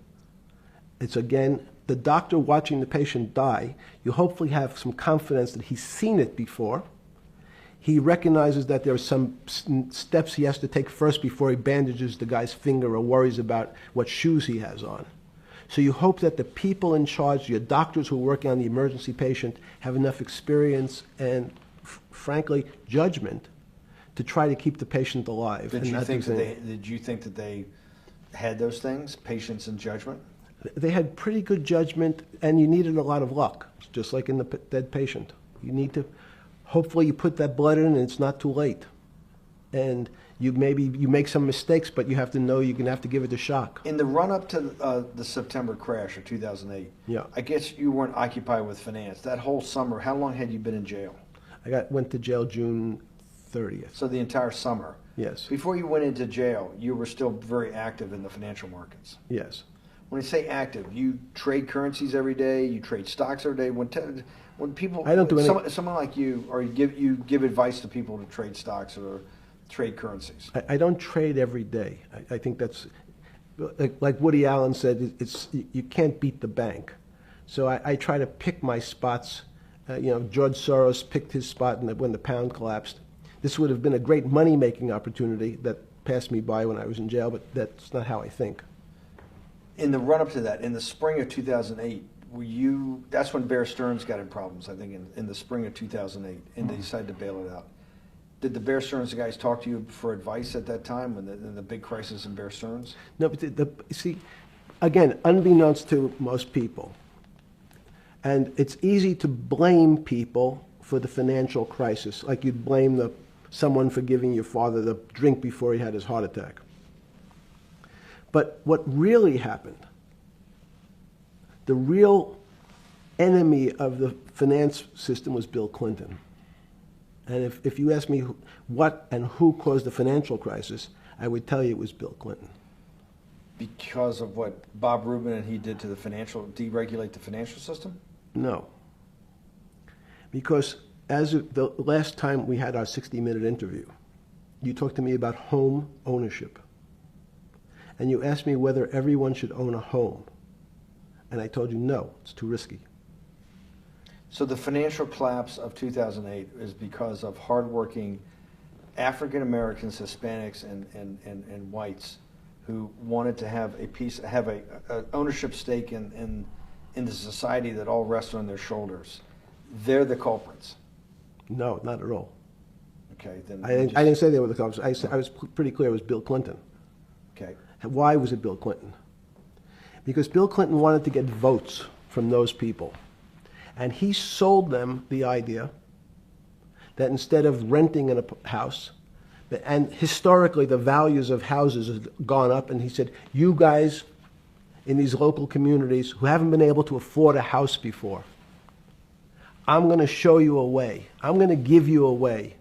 It's, again, the doctor watching the patient die. You hopefully have some confidence that he's seen it before. He recognizes that there are some steps he has to take first before he bandages the guy's finger or worries about what shoes he has on. So you hope that the people in charge, your doctors who are working on the emergency patient, have enough experience and, frankly, judgment to try to keep the patient alive. Did you think that they had those things, patience and judgment? They had pretty good judgment, and you needed a lot of luck, just like in the dead patient. You need to, hopefully you put that blood in and it's not too late. And you make some mistakes, but you have to know you're going to have to give it a shock. In the run-up to the September crash of 2008, Yeah. I guess you weren't occupied with finance. That whole summer, how long had you been in jail? Went to jail June 30th. So the entire summer. Yes. Before you went into jail, you were still very active in the financial markets. Yes. When I say active, you trade currencies every day, you trade stocks every day. When people, I don't do any. someone like you, or you give advice to people to trade stocks or trade currencies. I don't trade every day. I think that's, like Woody Allen said, you can't beat the bank. So I try to pick my spots. George Soros picked his spot when the pound collapsed. This would have been a great money-making opportunity that passed me by when I was in jail, but that's not how I think. In the run-up to that, in the spring of 2008, that's when Bear Stearns got in problems, I think, in the spring of 2008, and they decided to bail it out. Did the Bear Stearns guys talk to you for advice at that time when the big crisis in Bear Stearns? No, but see, again, unbeknownst to most people, and it's easy to blame people for the financial crisis, like you'd blame someone for giving your father the drink before he had his heart attack. But what really happened, the real enemy of the finance system was Bill Clinton. And if you ask me what and who caused the financial crisis, I would tell you it was Bill Clinton. Because of what Bob Rubin and he did to deregulate the financial system? No. Because as of the last time we had our 60-minute interview, you talked to me about home ownership. and you asked me whether everyone should own a home. And I told you, no, it's too risky. So the financial collapse of 2008 is because of hardworking African Americans, Hispanics, and whites who wanted to have a ownership stake in the society that all rests on their shoulders. They're the culprits. No, not at all. Okay, then I didn't say they were the culprits. I was pretty clear it was Bill Clinton. Okay. Why was it Bill Clinton? Because Bill Clinton wanted to get votes from those people. And he sold them the idea that instead of renting in a house, and historically the values of houses have gone up, and he said, you guys in these local communities who haven't been able to afford a house before, I'm going to show you a way. I'm going to give you a way,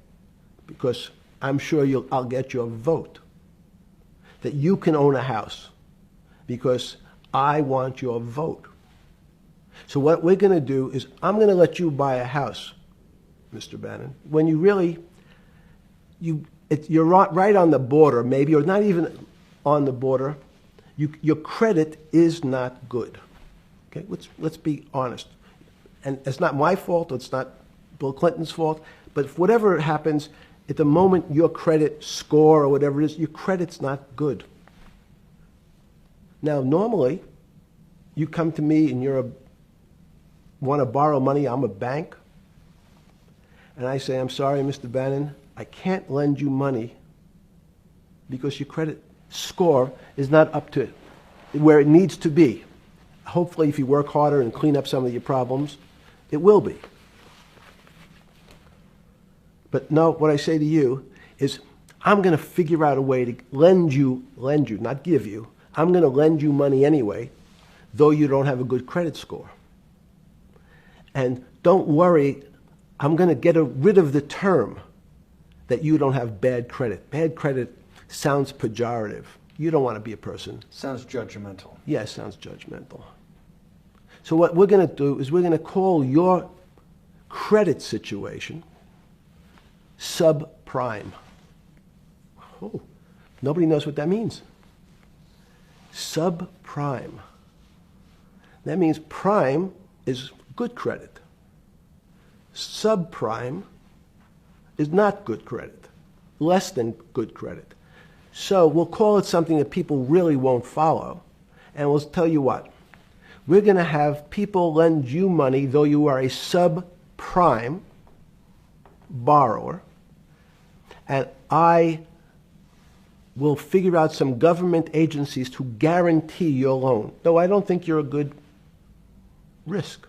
because I'm sure I'll get your vote, that you can own a house, because I want your vote. So what we're going to do is I'm going to let you buy a house, Mr. Bannon, when you really, you're right on the border, maybe, or not even on the border. Your credit is not good. Okay, let's be honest. And it's not my fault, it's not Bill Clinton's fault, but if whatever happens, at the moment your credit score or whatever it is, your credit's not good. Now, normally, you come to me and want to borrow money, I'm a bank, and I say, I'm sorry, Mr. Bannon, I can't lend you money because your credit score is not up to where it needs to be. Hopefully, if you work harder and clean up some of your problems, it will be. But no, what I say to you is, I'm going to figure out a way to lend you, not give you. I'm going to lend you money anyway, though you don't have a good credit score. And don't worry, I'm going to get rid of the term that you don't have bad credit. Bad credit sounds pejorative. You don't want to be a person. Sounds judgmental. Yeah, it sounds judgmental. So what we're going to do is we're going to call your credit situation subprime. Oh, nobody knows what that means. Subprime. That means prime is good credit. Subprime is not good credit, less than good credit. So we'll call it something that people really won't follow, and we'll tell you what. We're going to have people lend you money, though you are a subprime borrower, and I will figure out some government agencies to guarantee your loan, though I don't think you're a good risk.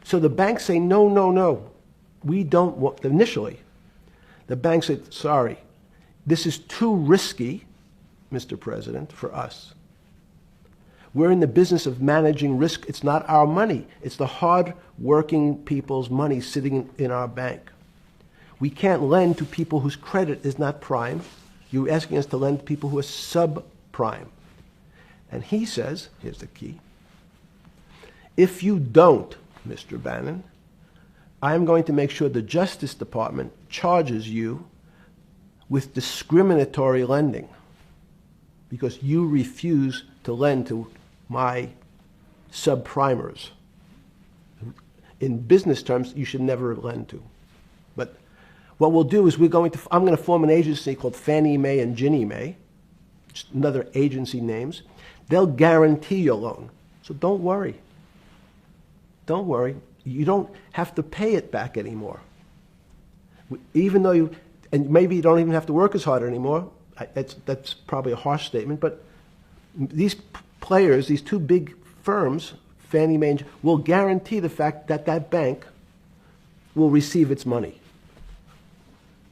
So the banks say, no, no, no. We don't want, initially, the bank said, sorry, this is too risky, Mr. President, for us. We're in the business of managing risk. It's not our money. It's the hard-working people's money sitting in our bank. We can't lend to people whose credit is not prime. You're asking us to lend to people who are subprime. And he says, here's the key, if you don't, Mr. Bannon, I'm going to make sure the Justice Department charges you with discriminatory lending because you refuse to lend to my subprimers. In business terms, you should never lend to. But what we'll do is I'm going to form an agency called Fannie Mae and Ginnie Mae, just another agency names. They'll guarantee your loan. So don't worry. Don't worry. You don't have to pay it back anymore. Even though and maybe you don't even have to work as hard anymore. That's probably a harsh statement, but these players, these two big firms, Fannie Mae, will guarantee the fact that that bank will receive its money.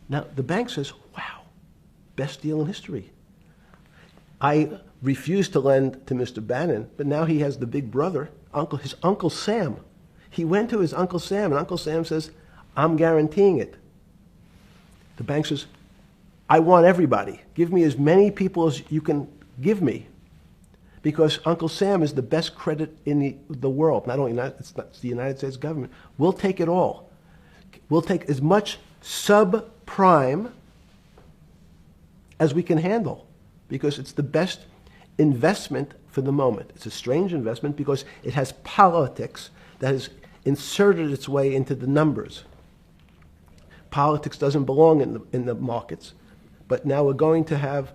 Now, the bank says, wow, best deal in history. I refused to lend to Mr. Bannon, but now he has the big brother, his Uncle Sam. He went to his Uncle Sam, and Uncle Sam says, I'm guaranteeing it. The bank says, I want everybody. Give me as many people as you can give me. Because Uncle Sam is the best credit in the world. Not only it's the United States government. We'll take it all. We'll take as much subprime as we can handle. because it's the best investment for the moment. It's a strange investment because it has politics that has inserted its way into the numbers. Politics doesn't belong in the markets, but now we're going to have,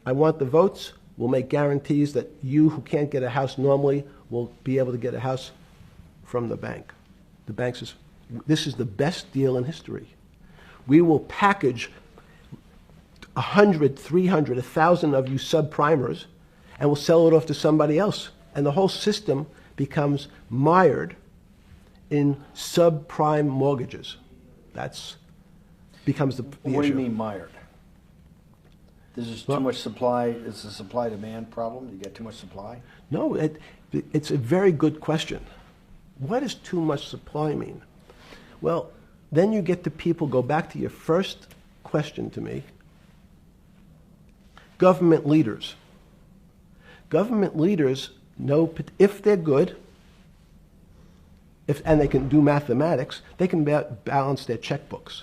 I want the votes, we'll make guarantees that you who can't get a house normally will be able to get a house from the bank. The bank says, this is the best deal in history. We will package 100, 300, 1,000 of you subprimers, and we'll sell it off to somebody else. And the whole system becomes mired in subprime mortgages. That's becomes the What do you issue. mean mired? There's just too much supply. It's a supply-demand problem. You get too much supply. No, it's a very good question. What does too much supply mean? Well, then you get to people, go back to your first question to me, government leaders. Government leaders know, if they're good, and they can do mathematics, they can balance their checkbooks.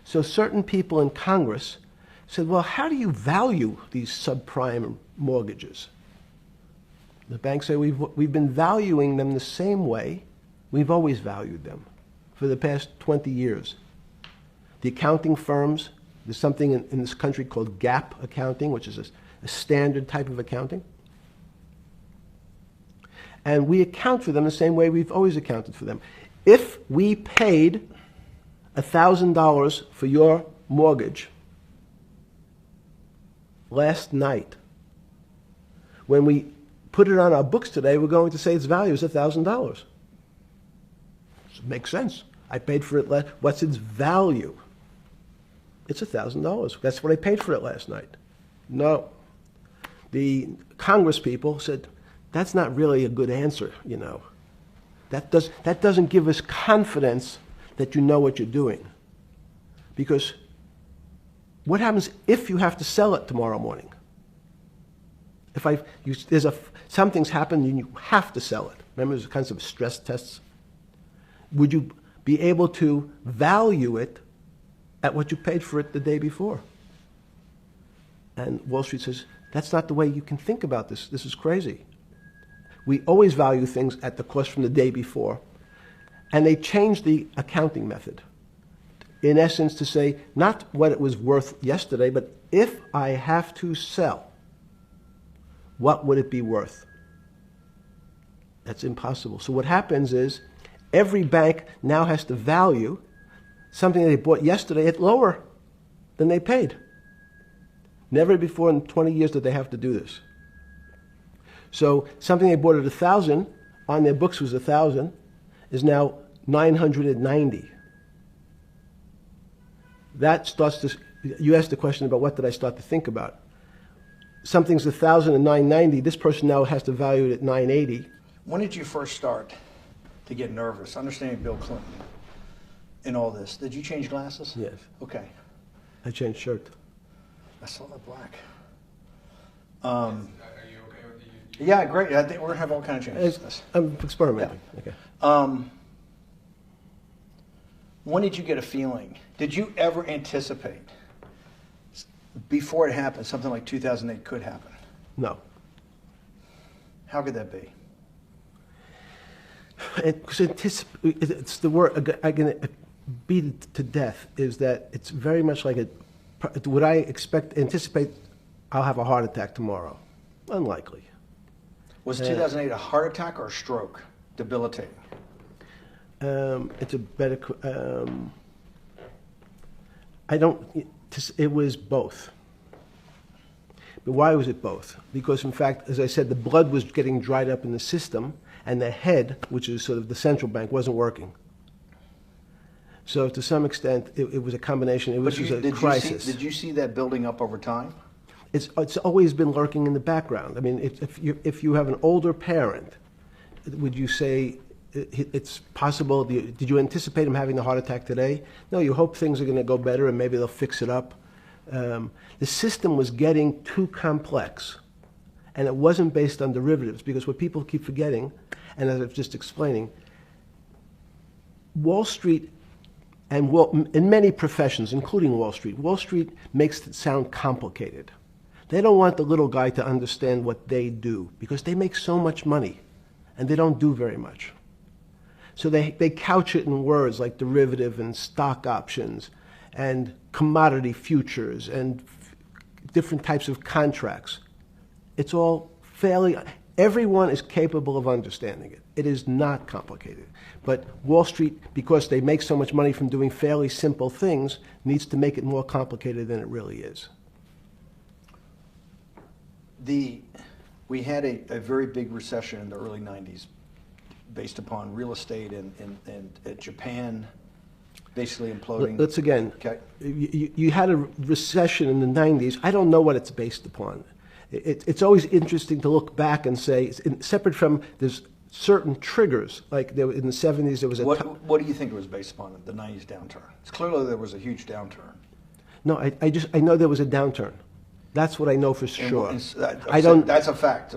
So certain people in Congress said, well, how do you value these subprime mortgages? The banks say, we've been valuing them the same way we've always valued them for the past 20 years. The accounting firms, there's something in this country called GAAP accounting, which is a standard type of accounting. And we account for them the same way we've always accounted for them. If we paid $1,000 for your mortgage last night, when we put it on our books today, we're going to say its value is $1,000. Makes sense. I paid for it. What's its value? It's $1,000. That's what I paid for it last night. No. The Congress people said, that's not really a good answer, you know. That doesn't give us confidence that you know what you're doing. Because what happens if you have to sell it tomorrow morning? Something's happened and you have to sell it. Remember, there's kinds of stress tests. Would you be able to value it at what you paid for it the day before? And Wall Street says, that's not the way you can think about this. This is crazy. We always value things at the cost from the day before. And they changed the accounting method. In essence, to say, not what it was worth yesterday, but if I have to sell, what would it be worth? That's impossible. So what happens is, every bank now has to value something they bought yesterday at lower than they paid. Never before in 20 years did they have to do this. So something they bought at 1,000, on their books was 1,000, is now 990. That starts to, you asked the question about what did I start to think about. Something's 1,000 and 990, this person now has to value it at 980. When did you first start to get nervous? Understanding Bill Clinton and all this. Did you change glasses? Yes. Okay. I changed shirt. I saw that black. Are you okay with the? Yeah, great. I think we're gonna have all kinds of changes. I'm experimenting. Yeah. Okay. When did you get a feeling? Did you ever anticipate before it happened something like 2008 could happen? No. How could that be? It's the word I can beat it to death. Is that it's very much like would I anticipate I'll have a heart attack tomorrow? Unlikely. Was 2008 a heart attack or a stroke? Debilitating. It's a better. It was both. But why was it both? Because in fact, as I said, the blood was getting dried up in the system, and the head, which is sort of the central bank, wasn't working. So to some extent, it was a combination. It was just a crisis. Did you see that building up over time? It's always been lurking in the background. I mean, if you have an older parent, would you say it's possible? Did you anticipate him having a heart attack today? No, you hope things are going to go better and maybe they'll fix it up. The system was getting too complex, and it wasn't based on derivatives, because what people keep forgetting, and as I was just explaining, Wall Street, and in many professions, including Wall Street makes it sound complicated. They don't want the little guy to understand what they do because they make so much money and they don't do very much. So they couch it in words like derivative and stock options and commodity futures and different types of contracts. It's all fairly, everyone is capable of understanding it. It is not complicated. But Wall Street, because they make so much money from doing fairly simple things, needs to make it more complicated than it really is. We had a very big recession in the early 90s based upon real estate and Japan basically imploding. Let's again, okay. You had a recession in the 90s. I don't know what it's based upon. It's always interesting to look back and say, separate from there's certain triggers, like in the 70s there was a... What do you think it was based upon, the 90s downturn? It's clearly there was a huge downturn. No, I know there was a downturn. That's what I know for sure. That's a fact.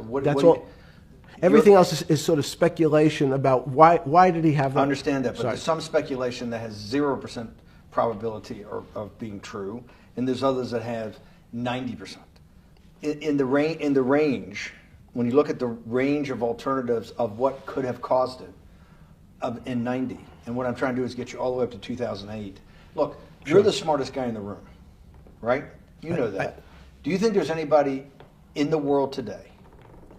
Everything else is sort of speculation about why did he have that? I understand that, but there's some speculation that has 0% probability of being true, and there's others that have 90%. In the range, when you look at the range of alternatives of what could have caused it in 90, and what I'm trying to do is get you all the way up to 2008. Look, you're the smartest guy in the room, right? You know that. Do you think there's anybody in the world today?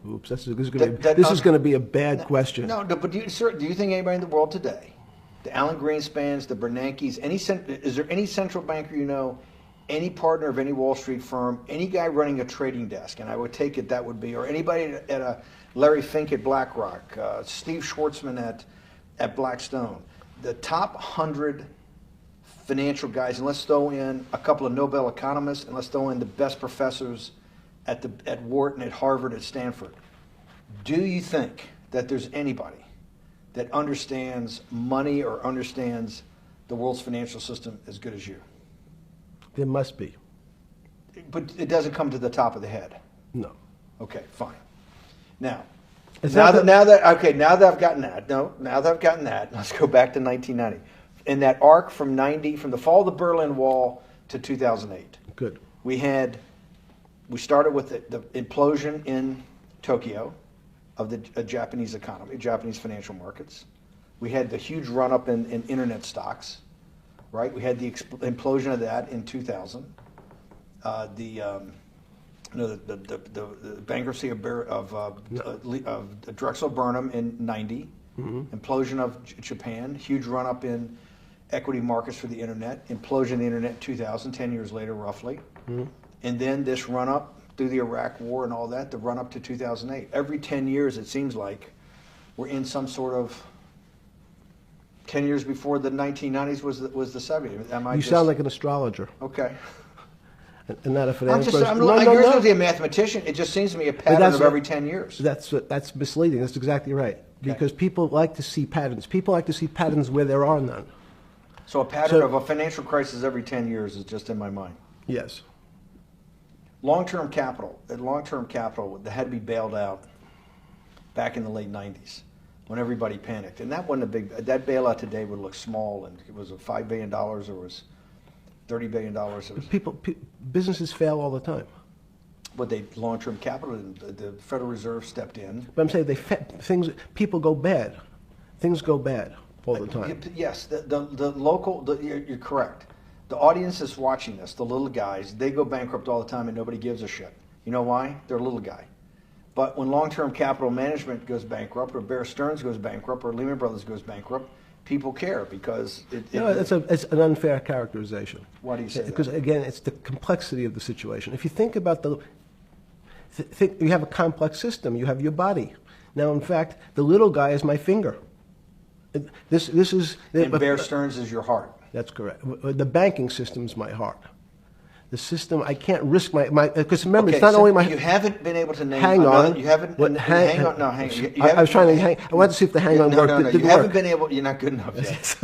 Oops, this is going to be a bad question. No, but do you think anybody in the world today, the Alan Greenspans, the Bernankes, is there any central banker you know, any partner of any Wall Street firm, any guy running a trading desk, and I would take it that would be, or anybody at a Larry Fink at BlackRock, Steve Schwartzman at Blackstone, the top 100 financial guys, and let's throw in a couple of Nobel economists, and let's throw in the best professors at Wharton, at Harvard, at Stanford. Do you think that there's anybody that understands money or understands the world's financial system as good as you? There must be. But it doesn't come to the top of the head. No. Okay, fine. Now that I've gotten that, let's go back to 1990. In that arc from the fall of the Berlin Wall to 2008. Good. We started with the implosion in Tokyo of the Japanese economy, Japanese financial markets. We had the huge run-up in internet stocks, right? We had the implosion of that in 2000. The bankruptcy of Drexel Burnham in 90. Mm-hmm. Implosion of Japan, huge run-up in equity markets for the internet, implosion of the internet in 2000, 10 years later roughly. Mm-hmm. And then this run-up through the Iraq War and all that, the run-up to 2008. Every 10 years, it seems like, we're in some sort of 10 years before the 1990s was the 70s. You sound like an astrologer. Okay. And not a financial person. You're supposed to be a mathematician. It just seems to me a pattern of every 10 years. That's misleading. That's exactly right. Okay. Because people like to see patterns. People like to see patterns where there are none. So a pattern of a financial crisis every 10 years is just in my mind. Yes. Long-term capital that had to be bailed out back in the late 90s when everybody panicked. And that wasn't that bailout today would look small, and it was $5 billion or was $30 billion. Businesses fail all the time. But long-term capital, the Federal Reserve stepped in. But I'm saying people go bad. Things go bad all the time. Yes, you're correct. The audience is watching this, the little guys, they go bankrupt all the time and nobody gives a shit. You know why? They're a little guy. But when long-term capital management goes bankrupt, or Bear Stearns goes bankrupt, or Lehman Brothers goes bankrupt, people care because it's an unfair characterization. Why do you say that? Because again, it's the complexity of the situation. If you think about you have a complex system. You have your body. Now, in fact, the little guy is my finger. This is. And Bear Stearns is your heart. That's correct. The banking system is my heart. The system, I can't risk my because remember, it's not only my. You haven't been able to name. Hang on. You haven't. Hang on. No, hang. I was trying to hang. I wanted to see if the hang on worked. No. You haven't been able. You're not good enough yet.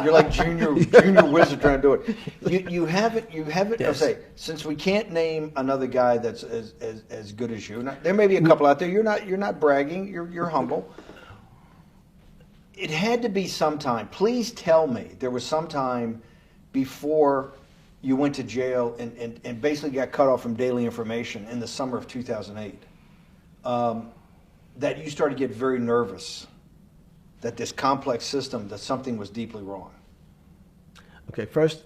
You're like junior wizard trying to do it. You haven't. Yes. I'll say, since we can't name another guy that's as good as you. There may be a couple out there. You're not bragging. You're humble. It had to be sometime. Please tell me there was some time before you went to jail and basically got cut off from daily information in the summer of 2008, that you started to get very nervous that this complex system, that something was deeply wrong? Okay, first,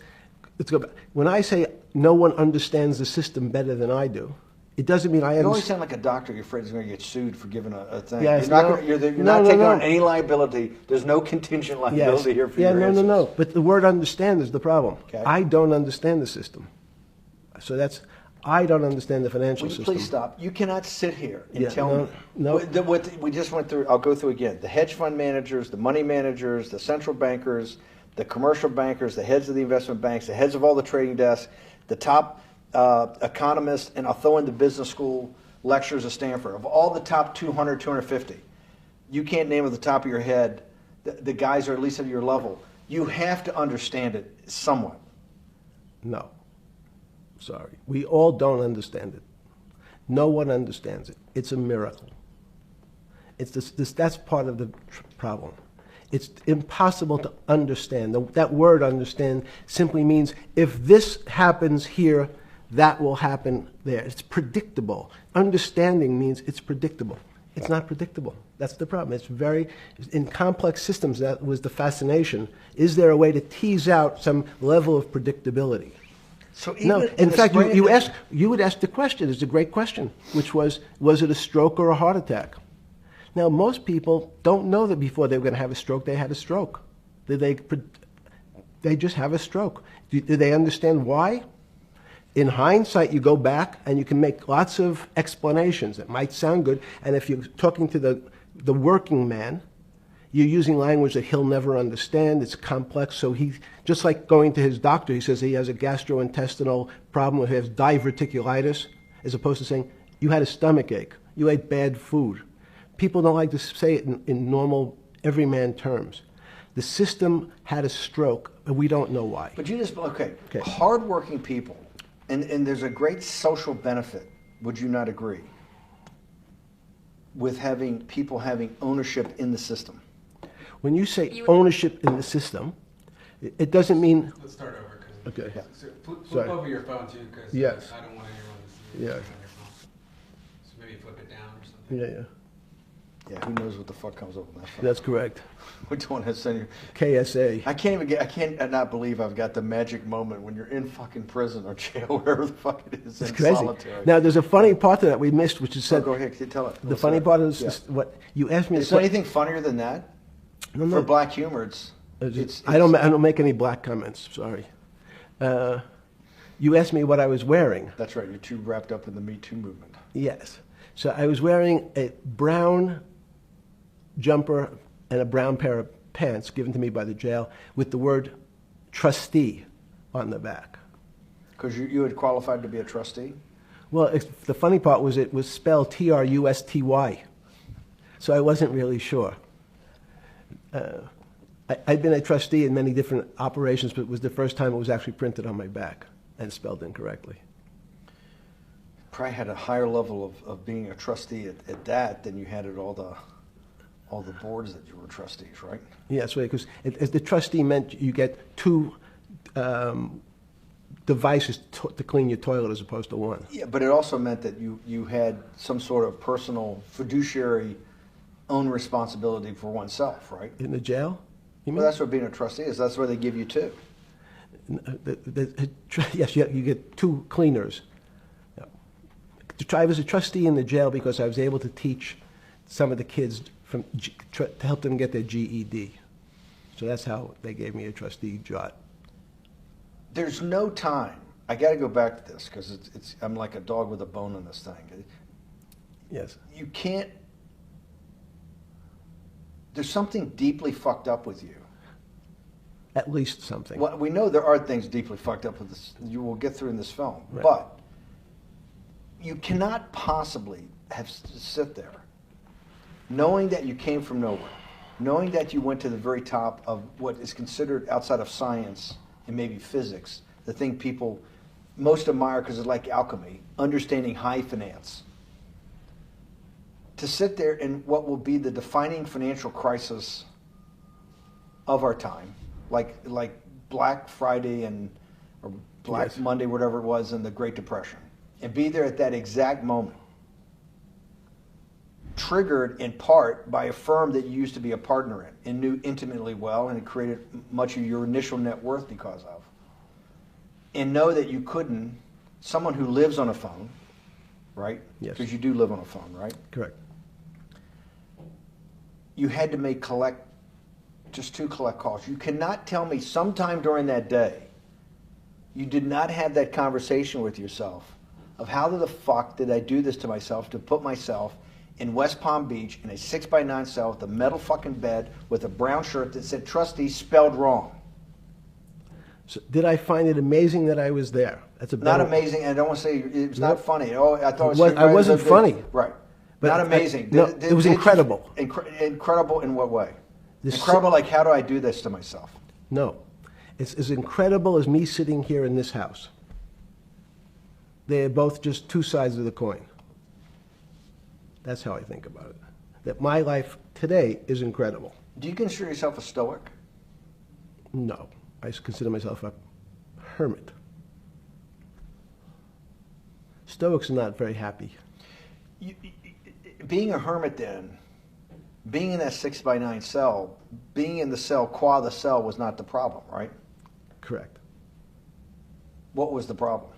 let's go back. When I say no one understands the system better than I do, it doesn't mean I You always understand. sound like a doctor. You're afraid he's going to get sued for giving a thing. Yes, you're not, no. gonna, you're No, not no, taking no. on any liability. There's no contingent liability here for Yeah, your no, answers. no. But the word understand is the problem. Okay. I don't understand the system. So I don't understand the financial Will you system. please stop? You cannot sit here and Yeah, tell no, me. no. What we just went through, I'll go through again. The hedge fund managers, the money managers, the central bankers, the commercial bankers, the heads of the investment banks, the heads of all the trading desks, the top economists, and I'll throw in the business school lecturers at Stanford. Of all the top 200, 250, you can't name at the top of your head the guys are at least at your level. You have to understand it somewhat. No. Sorry. We all don't understand it. No one understands it. It's a miracle. It's that's part of the problem. It's impossible to understand. That word understand simply means if this happens here, that will happen there. It's predictable. Understanding means it's predictable. It's not predictable. That's the problem. In complex systems, that was the fascination. Is there a way to tease out some level of predictability? So even No. In the fact, spring of this- you would ask the question. It's a great question, which was it a stroke or a heart attack? Now, most people don't know that before they were going to have a stroke, they had a stroke. They just have a stroke. Do they understand why? In hindsight, you go back and you can make lots of explanations. It might sound good, and if you're talking to the working man, you're using language that he'll never understand. It's complex, so he, just like going to his doctor, he says he has a gastrointestinal problem, or he has diverticulitis, as opposed to saying, you had a stomach ache, you ate bad food. People don't like to say it in normal, everyman terms. The system had a stroke, and we don't know why. But you just, okay. Hardworking people, and there's a great social benefit, would you not agree, with having people having ownership in the system? When you say ownership in the system, it doesn't mean... Let's start over. Okay. Yeah. So flip Sorry. over your phone too, because Yes. I don't want anyone to see Yeah. it on your phone. So maybe flip it down or something. Yeah. Yeah, who knows what the fuck comes up with that phone? That's correct. We don't want to send you. KSA. I can't not believe I've got the magic moment when you're in fucking prison or jail, wherever the fuck it is, It's in crazy. solitary. Now, there's a funny part to that we missed, which is So said... go ahead, tell it. The funny part is what you asked me. Is there anything funnier than that? No, For black humor, it's I don't make any black comments. Sorry. You asked me what I was wearing. That's right. You're too wrapped up in the Me Too movement. Yes. So I was wearing a brown jumper and a brown pair of pants given to me by the jail with the word trustee on the back. Because you had qualified to be a trustee? Well, the funny part was it was spelled Trusty. So I wasn't really sure. I'd been a trustee in many different operations, but it was the first time it was actually printed on my back and spelled incorrectly. Probably had a higher level of being a trustee at that than you had at all the boards that you were trustees, right? Yes, because as the trustee meant you get two devices to clean your toilet as opposed to one. Yeah, but it also meant that you had some sort of personal fiduciary own responsibility for oneself, right? In the jail? You mean? Well, that's what being a trustee is. That's where they give you two. Yes, you get two cleaners. I was a trustee in the jail because I was able to teach some of the kids to help them get their GED. So that's how they gave me a trustee job. There's no time. I got to go back to this because I'm like a dog with a bone in this thing. Yes. You can't. There's something deeply fucked up with you. At least something. Well, we know there are things deeply fucked up with this. You will get through in this film, Right. but you cannot possibly sit there, knowing that you came from nowhere, knowing that you went to the very top of what is considered outside of science and maybe physics, the thing people most admire because it's like alchemy, understanding high finance. To sit there in what will be the defining financial crisis of our time, like Black Friday or Black Yes. Monday, whatever it was, in the Great Depression, and be there at that exact moment, triggered in part by a firm that you used to be a partner in and knew intimately well, and it created much of your initial net worth because of, and know that you couldn't, someone who lives on a phone, right? Yes. Because you do live on a phone, right? Correct. You had to make just 2 collect calls. You cannot tell me sometime during that day you did not have that conversation with yourself of how the fuck did I do this to myself to put myself in West Palm Beach in a 6x9 cell with a metal fucking bed with a brown shirt that said trustee spelled wrong. So did I find it amazing that I was there? That's a Not better- amazing, and I don't want to say it was not funny. Oh, I thought it was. I wasn't funny. Right. But not I- amazing. no, it was incredible. Incredible in what way? This- Incredible, like how do I do this to myself? No. It's as incredible as me sitting here in this house. They're both just 2 sides of the coin. That's how I think about it. That my life today is incredible. Do you consider yourself a stoic? No. I consider myself a hermit. Stoics are not very happy. Being a hermit then, being in that 6x9 cell, being in the cell qua the cell was not the problem, right? Correct. What was the problem?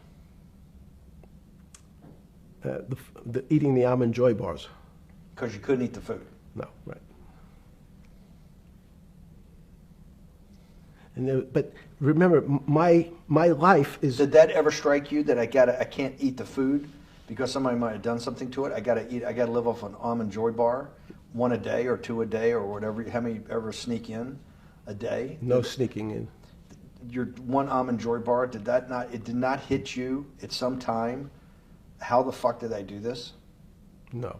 Eating the almond joy bars. Because you couldn't eat the food. No, right. And but remember, my life is. Did that ever strike you that I can't eat the food because somebody might have done something to it? I gotta live off an almond joy bar, 1 a day or 2 a day or whatever. How many ever sneak in a day? No sneaking in. Your 1 almond joy bar, it did not hit you at some time? How the fuck did I do this? No.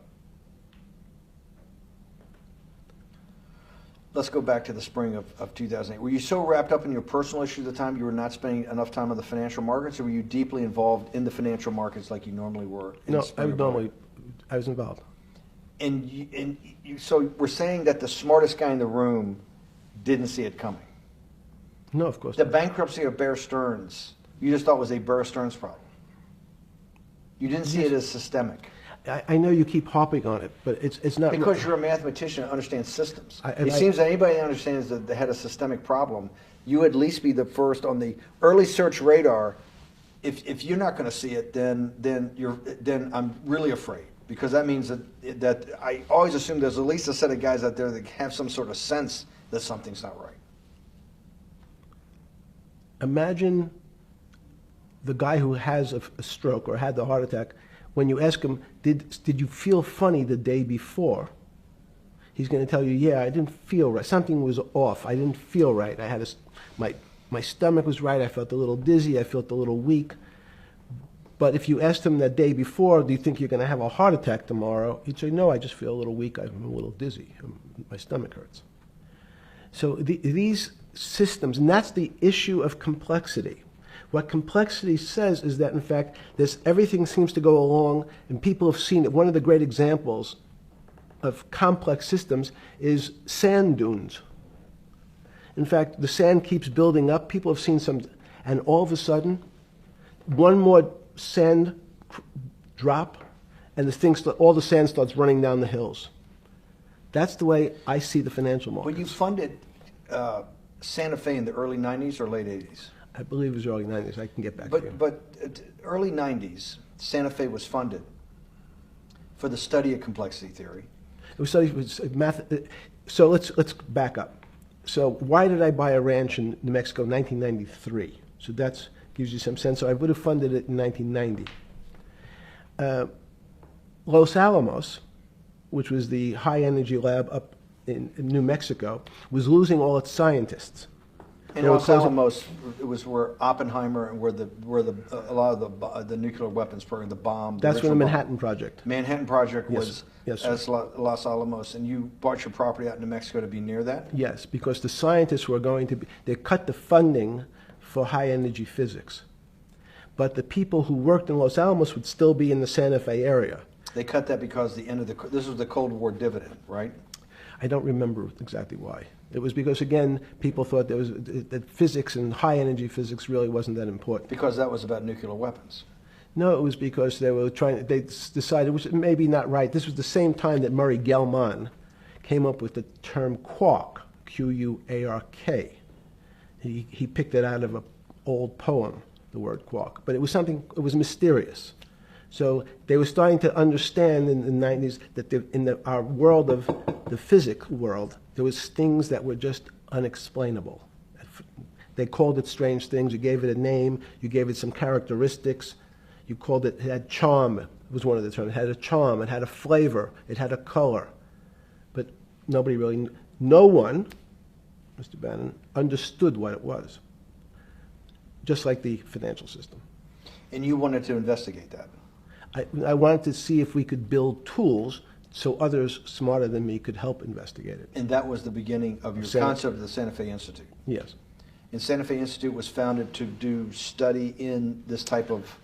Let's go back to the spring of 2008. Were you so wrapped up in your personal issues at the time you were not spending enough time on the financial markets, or were you deeply involved in the financial markets like you normally were? No, I was involved. So we're saying that the smartest guy in the room didn't see it coming. No, of course The not. bankruptcy of Bear Stearns, you just thought was a Bear Stearns problem. You didn't see it as systemic. I know you keep harping on it, but it's not. Because you're a mathematician and understands systems. And It seems that anybody that understands that they had a systemic problem, you at least be the first on the early search radar. If you're not going to see it, then I'm really afraid, because that means that I always assume there's at least a set of guys out there that have some sort of sense that something's not right. Imagine the guy who has a stroke or had the heart attack. When you ask him, did you feel funny the day before? He's going to tell you, yeah, I didn't feel right. Something was off. I didn't feel right. I had my stomach was right. I felt a little dizzy. I felt a little weak. But if you asked him that day before, do you think you're going to have a heart attack tomorrow? He'd say, no, I just feel a little weak. I'm a little dizzy. My stomach hurts. So these systems, and that's the issue of complexity. What complexity says is that, in fact, everything seems to go along, and people have seen it. One of the great examples of complex systems is sand dunes. In fact, the sand keeps building up. People have seen some, and all of a sudden, one more sand drop, and all the sand starts running down the hills. That's the way I see the financial markets. When you funded Santa Fe in the early 90s or late 80s? I believe it was early 90s. I can get back to you. But early 90s, Santa Fe was funded for the study of complexity theory. It was studied with math. So let's back up. So why did I buy a ranch in New Mexico in 1993? So that gives you some sense. So I would have funded it in 1990. Los Alamos, which was the high-energy lab up in New Mexico, was losing all its scientists. And Los Alamos, it was where Oppenheimer and where a lot of the nuclear weapons program, the bomb. That's where the Manhattan Project. Manhattan Project was Yes, as Los Alamos, and you bought your property out in New Mexico to be near that? Yes, because the scientists were going to be, they cut the funding for high-energy physics. But the people who worked in Los Alamos would still be in the Santa Fe area. They cut that because this was the Cold War dividend, right? I don't remember exactly why. It was because, again, people thought that physics and high-energy physics really wasn't that important. Because that was about nuclear weapons. No, it was because they decided, which maybe not right, this was the same time that Murray Gell-Mann came up with the term quark, Q-U-A-R-K. He picked it out of an old poem, the word quark. But it was something, it was mysterious. So they were starting to understand in the 90s that our world of the physics world, there was things that were just unexplainable. They called it strange things. You gave it a name. You gave it some characteristics. You called it had charm. It was one of the terms. It had a charm. It had a flavor. It had a color. But nobody really, no one, Mr. Bannon, understood what it was. Just like the financial system. And you wanted to investigate that. I wanted to see if we could build tools so others smarter than me could help investigate it. And that was the beginning of your concept of the Santa Fe Institute. Yes. And Santa Fe Institute was founded to do study in this type of...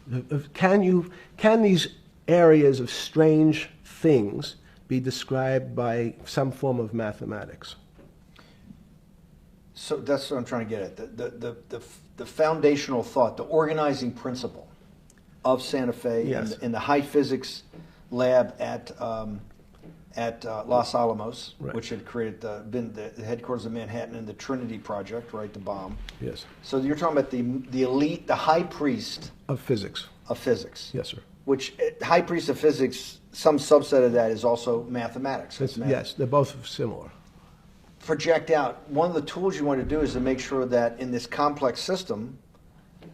Can these areas of strange things be described by some form of mathematics? So that's what I'm trying to get at. The foundational thought, the organizing principle of Santa Fe, yes, in the high physics lab at Los Alamos, right, which had been the headquarters of Manhattan, and the Trinity Project, right, the bomb. Yes. So you're talking about the elite, the high priest of physics. Of physics. Yes, sir. Which high priest of physics, some subset of that is also mathematics. Yes, they're both similar. Project out. One of the tools you want to do is to make sure that in this complex system,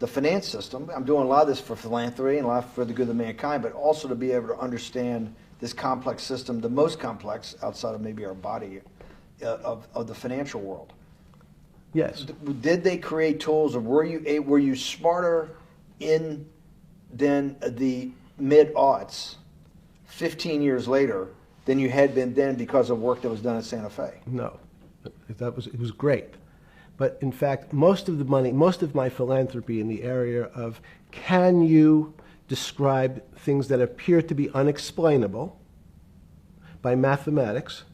the finance system, I'm doing a lot of this for philanthropy and a lot for the good of mankind, but also to be able to understand this complex system, the most complex outside of maybe our body, of the financial world. Yes. Did they create tools, or were you smarter in then the mid-aughts, 15 years later, than you had been then because of work that was done at Santa Fe? No, it was great. But in fact, most of the money, most of my philanthropy in the area of can you describe things that appear to be unexplainable by mathematics,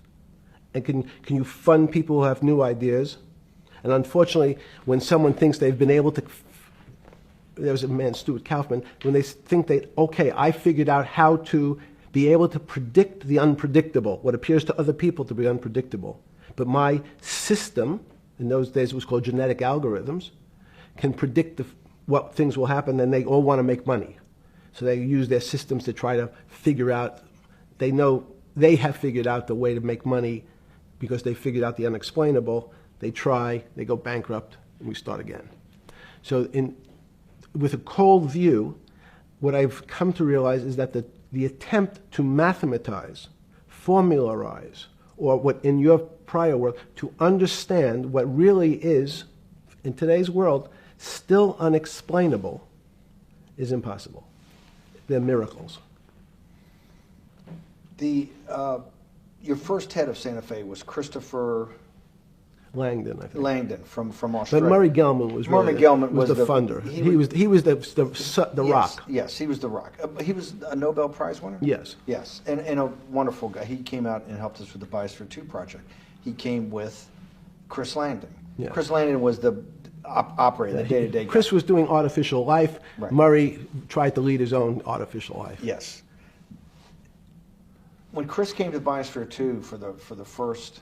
and can you fund people who have new ideas? And unfortunately, when someone thinks they've been able to, there was a man, Stuart Kaufman, when they think that, okay, I figured out how to be able to predict the unpredictable, what appears to other people to be unpredictable. But my system, in those days it was called genetic algorithms, can predict what things will happen, and they all want to make money. So they use their systems to try to figure out, they know they have figured out the way to make money because they figured out the unexplainable. They try, they go bankrupt, and we start again. So with a cold view, what I've come to realize is that the attempt to mathematize, formularize, or what in your prior work, to understand what really is, in today's world, still unexplainable, is impossible. They're miracles. Your first head of Santa Fe was Christopher Langdon, I think. Langdon from Australia. But Murray Gell-Mann was Murray Gell-Mann was the funder. He was the yes, rock. Yes, he was the rock. He was a Nobel Prize winner? Yes. Yes, and a wonderful guy. He came out and helped us with the Biosphere 2 project. He came with Chris Langdon. Yes. Chris Langdon was the operator, the day-to-day guy. Chris was doing artificial life. Right. Murray tried to lead his own artificial life. Yes. When Chris came to Biosphere 2 for the first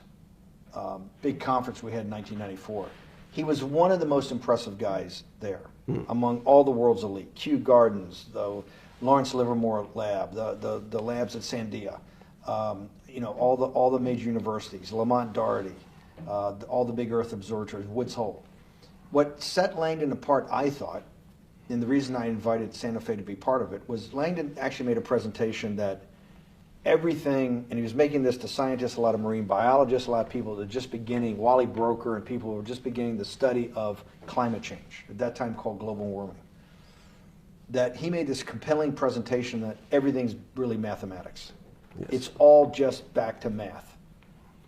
big conference we had in 1994, he was one of the most impressive guys there among all the world's elite. Kew Gardens, the Lawrence Livermore lab, the labs at Sandia, all the major universities, Lamont Doherty, all the big Earth observatories, Woods Hole. What set Langdon apart, I thought, and the reason I invited Santa Fe to be part of it, was Langdon actually made a presentation that everything, and he was making this to scientists, a lot of marine biologists, a lot of people that were just beginning, Wally Broker and people who were just beginning the study of climate change, at that time called global warming. That he made this compelling presentation that everything's really mathematics. Yes. It's all just back to math.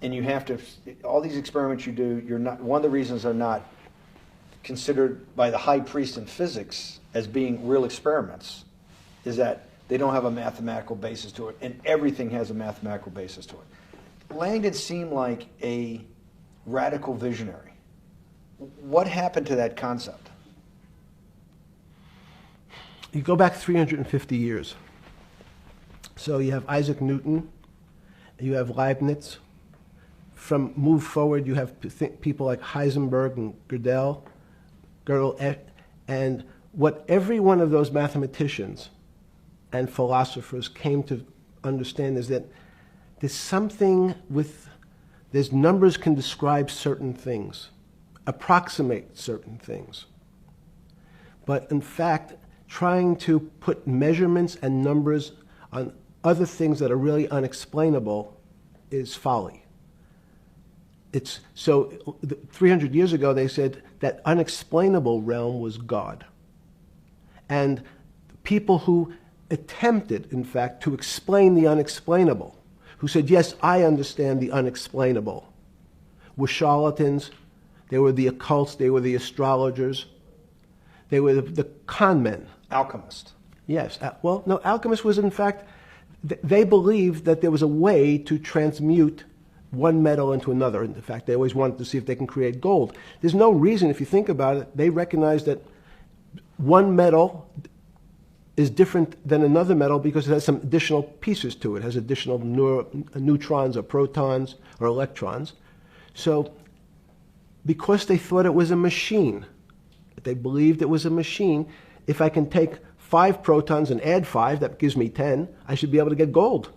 And you have to, all these experiments you do, you're not, one of the reasons they're not considered by the high priest in physics as being real experiments is that they don't have a mathematical basis to it, and everything has a mathematical basis to it. Langdon seemed like a radical visionary. What happened to that concept? You go back 350 years. So you have Isaac Newton, you have Leibniz. From move forward, you have people like Heisenberg and Gödel, and what every one of those mathematicians and philosophers came to understand is that there's numbers can describe certain things, approximate certain things. But in fact, trying to put measurements and numbers on other things that are really unexplainable is folly. 300 years ago, they said that unexplainable realm was God. And people who attempted, in fact, to explain the unexplainable, who said, yes, I understand the unexplainable, were charlatans, they were the occults, they were the astrologers, they were the con men. Alchemist. Yes. Well, no, alchemists was, in fact, they believed that there was a way to transmute one metal into another. In fact, they always wanted to see if they can create gold. There's no reason, if you think about it, they recognize that one metal is different than another metal because it has some additional pieces to it. It has additional neutrons or protons or electrons. So because they thought it was a machine, they believed it was a machine, if I can take 5 protons and add 5, that gives me 10, I should be able to get gold.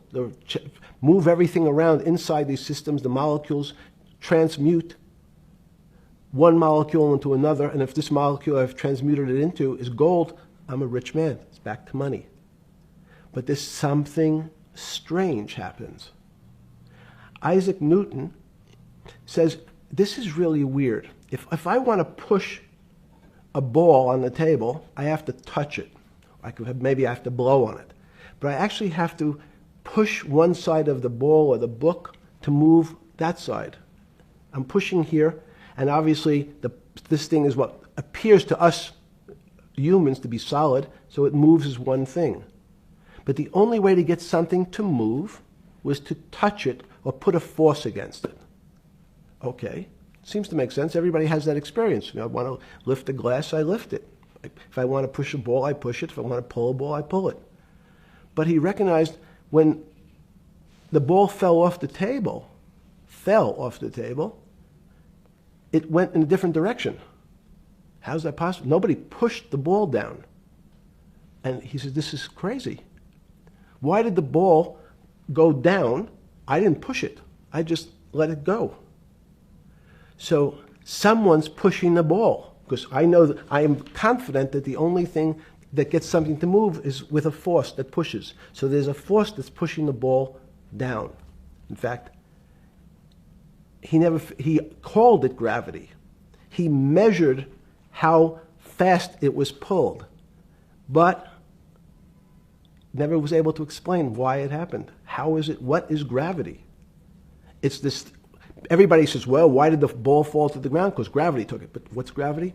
Move everything around inside these systems, the molecules transmute one molecule into another, and if this molecule I've transmuted it into is gold, I'm a rich man. It's back to money. But there's something strange happens. Isaac Newton says, this is really weird. If I want to push a ball on the table, I have to touch it. Maybe I have to blow on it. But I actually have to push one side of the ball or the book to move that side. I'm pushing here, and obviously this thing is what appears to us humans to be solid, so it moves as one thing. But the only way to get something to move was to touch it or put a force against it. Okay, seems to make sense. Everybody has that experience. I want to lift a glass, I lift it. If I want to push a ball, I push it. If I want to pull a ball, I pull it. But he recognized when the ball fell off the table, it went in a different direction. How's that possible? Nobody pushed the ball down. And he said, this is crazy. Why did the ball go down? I didn't push it. I just let it go. So someone's pushing the ball. Because I know that I am confident that the only thing that gets something to move is with a force that pushes. So there's a force that's pushing the ball down. In fact, he called it gravity. He measured how fast it was pulled, but never was able to explain why it happened. How is it? What is gravity? It's this. Everybody says, well, why did the ball fall to the ground? Because gravity took it. But what's gravity?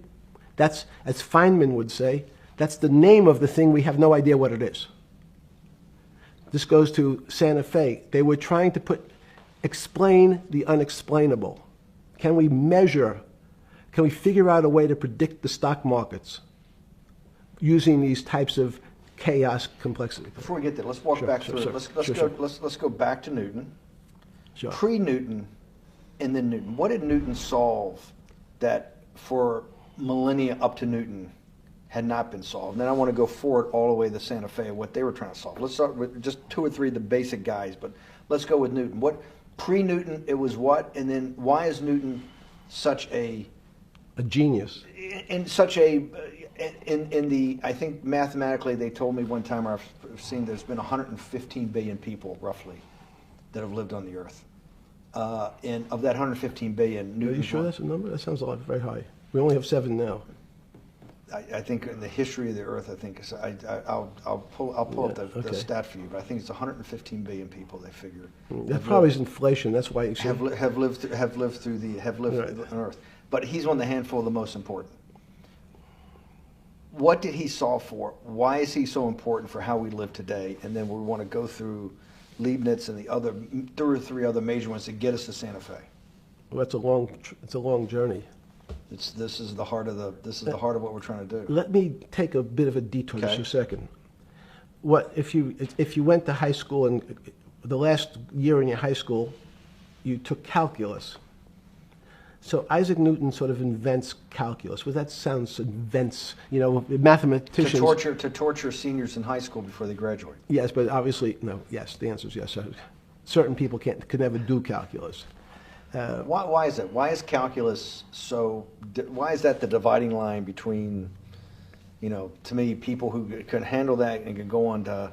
That's, as Feynman would say, that's the name of the thing. We have no idea what it is. This goes to Santa Fe. They were trying to explain the unexplainable. Can we measure? Can we figure out a way to predict the stock markets using these types of chaos complexity? Before we get there, let's walk back through it. Let's go back to Newton. Sure. Pre-Newton and then Newton. What did Newton solve that for millennia up to Newton had not been solved? And then I want to go forward all the way to Santa Fe, what they were trying to solve. Let's start with just 2 or 3 of the basic guys, but let's go with Newton. What pre-Newton, it was what? And then why is Newton such a genius? In such a in the, I think mathematically they told me one time, I've seen there's been 115 billion people roughly that have lived on the earth. And of that 115 billion, Newton. Are you sure that's a number? That sounds a lot very high. We only have 7 now. I think in the history of the earth, I think I'll pull up the stat for you, but I think it's 115 billion people. They figure that probably is inflation. That's why you have lived on Earth. But he's one of the handful of the most important. What did he solve for? Why is he so important for how we live today? And then we want to go through Leibniz and the other 2 or 3 other major ones to get us to Santa Fe? Well, it's a long journey. This is the heart of what we're trying to do. Let me take a bit of a detour Okay. just a second. What if you went to high school and the last year in your high school, you took calculus? So Isaac Newton sort of invents calculus. Well, that sounds invents. Mathematicians. To torture seniors in high school before they graduate. Yes, but obviously no. Yes, the answer is yes. Certain people could never do calculus. Why is that? Why is calculus so? Why is that the dividing line between, to me, people who can handle that and can go on to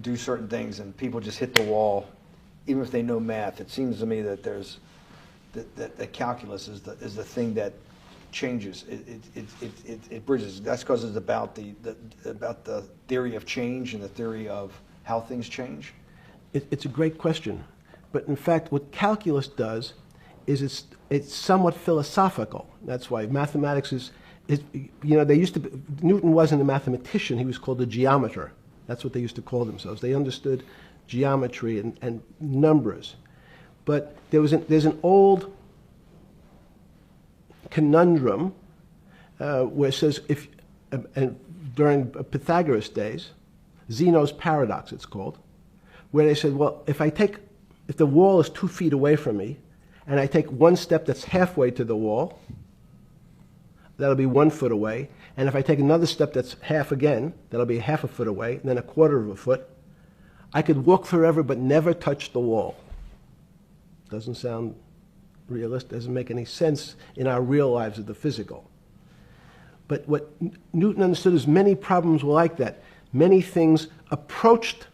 do certain things, and people just hit the wall, even if they know math? It seems to me that there's that calculus is the thing that changes. It bridges. That's because it's about the theory of change and the theory of how things change. It's a great question. But in fact, what calculus does is it's somewhat philosophical. That's why mathematics is Newton wasn't a mathematician, he was called a geometer. That's what they used to call themselves. They understood geometry and numbers. But there's an old conundrum where it says, during Pythagoras' days, Zeno's paradox it's called, where they said, well, if the wall is 2 feet away from me, and I take one step that's halfway to the wall, that'll be 1 foot away. And if I take another step that's half again, that'll be half a foot away, and then a quarter of a foot. I could walk forever but never touch the wall. Doesn't sound realistic, doesn't make any sense in our real lives of the physical. But what Newton understood is many problems were like that. Many things approached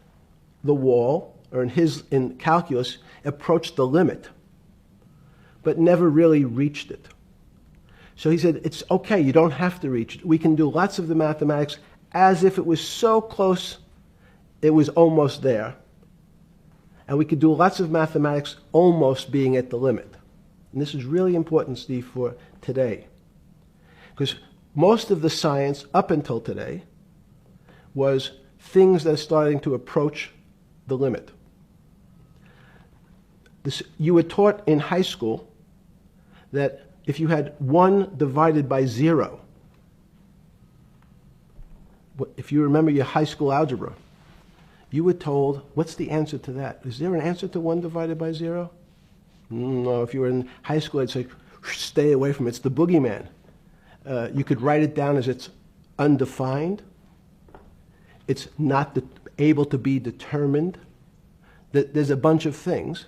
the wall, or in calculus, approached the limit, but never really reached it. So he said, it's okay, you don't have to reach it. We can do lots of the mathematics as if it was so close, it was almost there. And we could do lots of mathematics almost being at the limit. And this is really important, Steve, for today. Because most of the science up until today was things that are starting to approach the limit. You were taught in high school that if you had 1 divided by 0, if you remember your high school algebra, you were told, what's the answer to that? Is there an answer to 1 divided by 0? No, if you were in high school, I'd say, stay away from it. It's the boogeyman. You could write it down as it's undefined. It's not able to be determined. There's a bunch of things.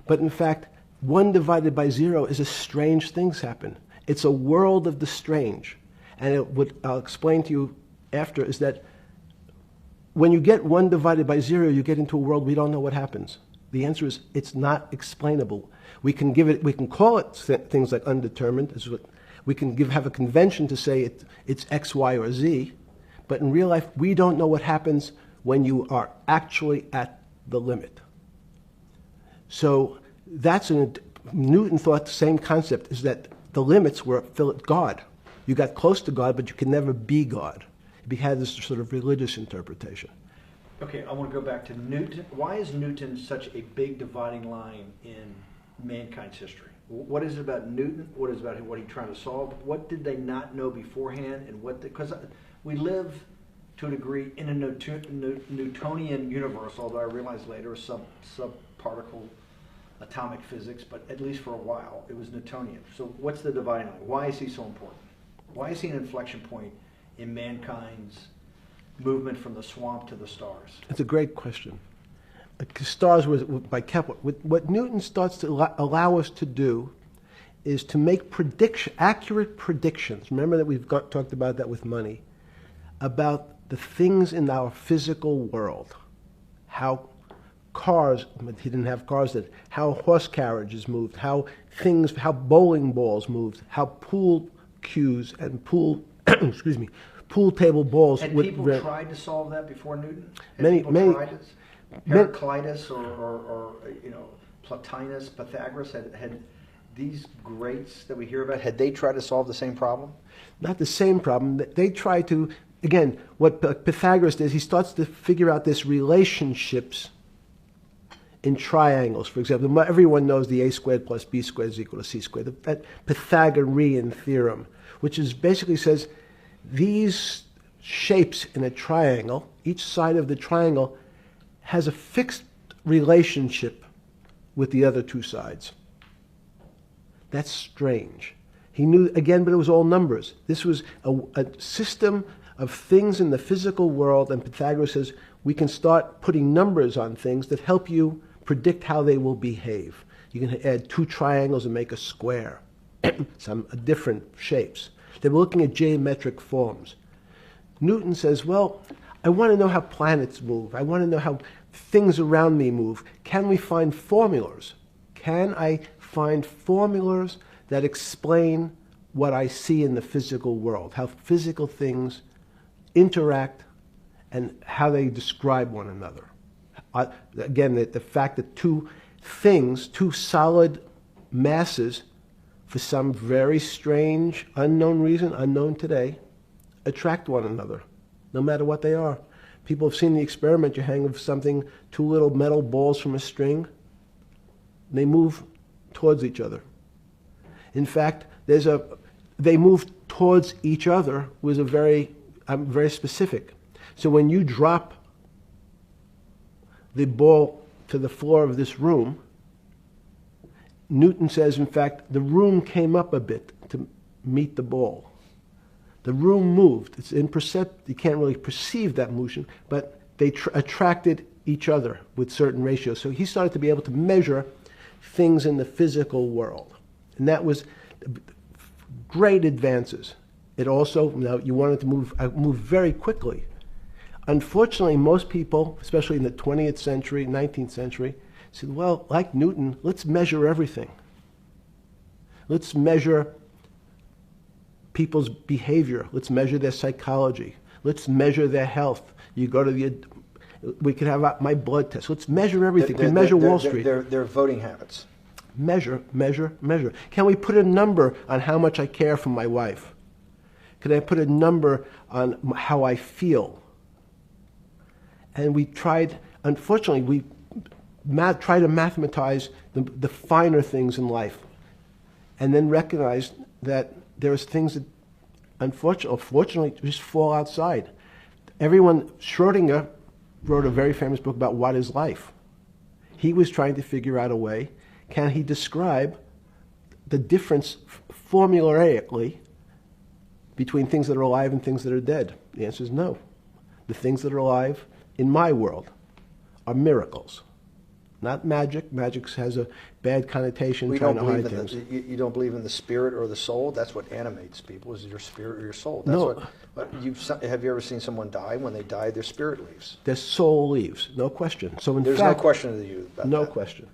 But in fact, 1 divided by 0 is a strange things happen. It's a world of the strange. And what I'll explain to you after is that when you get 1 divided by 0, you get into a world we don't know what happens. The answer is it's not explainable. We can call it things like undetermined. We can have a convention to say it's X, Y, or Z. But in real life, we don't know what happens when you are actually at the limit. So Newton thought the same concept, is that the limits were God. You got close to God, but you could never be God. He had this sort of religious interpretation. Okay, I want to go back to Newton. Why is Newton such a big dividing line in mankind's history? What is it about Newton? What is it about what he's trying to solve? What did they not know beforehand? And because we live to a degree in a Newtonian universe, although I realized later it was subparticle atomic physics, but at least for a while it was Newtonian. So what's the dividing line? Why is he so important? Why is he an inflection point in mankind's movement from the swamp to the stars? It's a great question. Stars was by Kepler. What Newton starts to allow us to do is to make accurate predictions. Remember that we've talked about that with money, about the things in our physical world, how cars, he didn't have cars, how horse carriages moved, how bowling balls moved, how pool cues and pool table balls. Had people tried to solve that before Newton? Many tried it? Heraclitus or Plotinus, Pythagoras had these greats that we hear about. Had they tried to solve the same problem? Not the same problem. They tried to again, what Pythagoras does, he starts to figure out this relationships in triangles. For example, everyone knows the a squared plus b squared is equal to c squared, that Pythagorean theorem, which is basically says these shapes in a triangle, each side of the triangle has a fixed relationship with the other two sides. That's strange. He knew, again, but it was all numbers. This was a system of things in the physical world, and Pythagoras says we can start putting numbers on things that help you predict how they will behave. You can add two triangles and make a square, some different shapes. They were looking at geometric forms. Newton says, well, I want to know how planets move. I want to know how things around me move. Can we find formulas? Can I find formulas that explain what I see in the physical world, how physical things interact and how they describe one another? Again, the fact that two things, two solid masses, for some very strange, unknown reason, unknown today, attract one another, no matter what they are. People have seen the experiment. You hang something, two little metal balls from a string, and they move towards each other. In fact, they move towards each other was very specific. So when you drop the ball to the floor of this room, Newton says, in fact, the room came up a bit to meet the ball. The room moved. It's imperceptible. You can't really perceive that motion, but they attracted each other with certain ratios. So he started to be able to measure things in the physical world. And that was great advances. It also, now you wanted to move very quickly. Unfortunately, most people, especially in the 20th century, 19th century, said, well, like Newton, let's measure everything. Let's measure people's behavior. Let's measure their psychology. Let's measure their health. You go to we could have my blood test. Let's measure everything. We measure Wall Street. Their voting habits. Measure, measure, measure. Can we put a number on how much I care for my wife? Can I put a number on how I feel? And we tried, unfortunately, we try to mathematize the finer things in life, and then recognize that there's things that, unfortunately, just fall outside. Schrodinger wrote a very famous book about what is life. He was trying to figure out a way, can he describe the difference formulaically between things that are alive and things that are dead? The answer is no. The things that are alive in my world are miracles. Not magic. Magic has a bad connotation. We trying don't to believe hide in things. you don't believe in the spirit or the soul. That's what animates people, is your spirit or your soul. That's No. Have you ever seen someone die? When they die, their spirit leaves. Their soul leaves, no question. So in There's fact, no question to you about no that. question.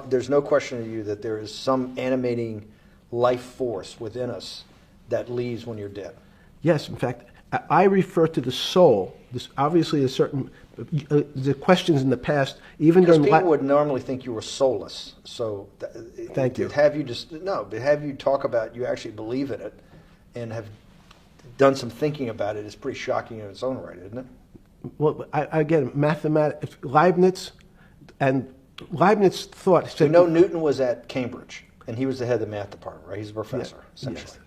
There's no question to you that there is some animating life force within us that leaves when you're dead. Yes, in fact, I refer to the soul. This obviously is certain. The questions in the past, even Because during people would normally think you were soulless. So, Thank you. But have you talk about you actually believe in it, and have done some thinking about it is pretty shocking in its own right, isn't it? Well, again, mathematics. Leibniz thought. So Newton was at Cambridge, and he was the head of the math department, right? He's a professor, essentially. Yes.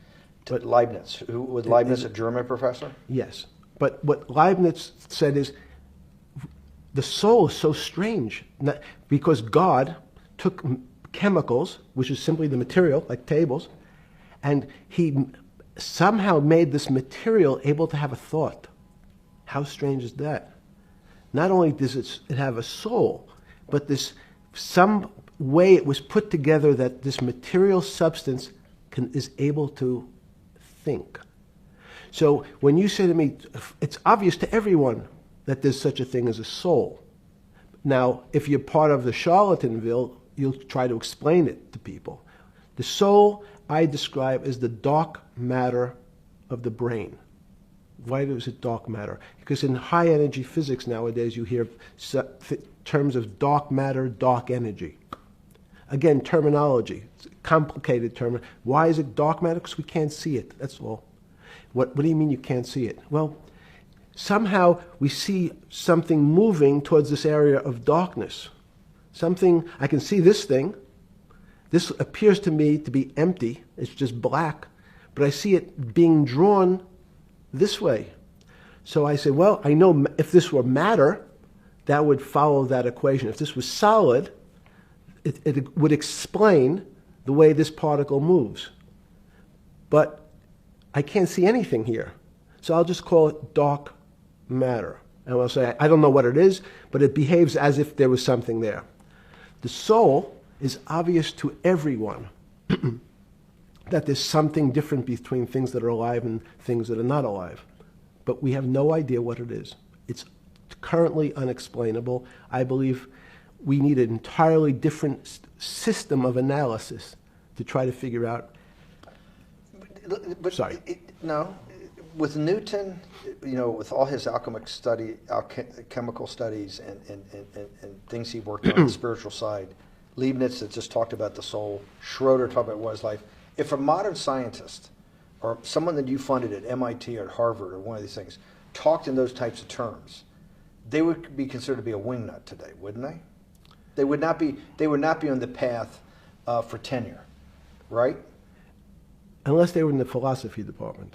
But Leibniz, was Leibniz a German professor? Yes, but what Leibniz said is the soul is so strange because God took chemicals, which is simply the material, like tables, and he somehow made this material able to have a thought. How strange is that? Not only does it have a soul, but some way it was put together that this material substance is able to think. So when you say to me, it's obvious to everyone that there's such a thing as a soul. Now, if you're part of the Charlatanville, you'll try to explain it to people. The soul I describe as the dark matter of the brain. Why is it dark matter? Because in high energy physics nowadays you hear terms of dark matter, dark energy. Again, terminology. It's a complicated term. Why is it dark matter? Because we can't see it, that's all. What do you mean you can't see it? Well, somehow we see something moving towards this area of darkness. Something, I can see this thing. This appears to me to be empty. It's just black. But I see it being drawn this way. So I say, well, I know if this were matter, that would follow that equation. If this was solid, it would explain the way this particle moves. But I can't see anything here. So I'll just call it dark matter. And I'll say, I don't know what it is, but it behaves as if there was something there. The soul is obvious to everyone that there's something different between things that are alive and things that are not alive. But we have no idea what it is. It's currently unexplainable. I believe we need an entirely different system of analysis to try to figure out. But Sorry. No, with Newton, with all his alchemical studies and things he worked on the spiritual side, Leibniz that just talked about the soul, Schroeder talked about what is life. If a modern scientist or someone that you funded at MIT or at Harvard or one of these things talked in those types of terms, they would be considered to be a wingnut today, wouldn't they? They would not be. They would not be on the path for tenure, right? Unless they were in the philosophy department.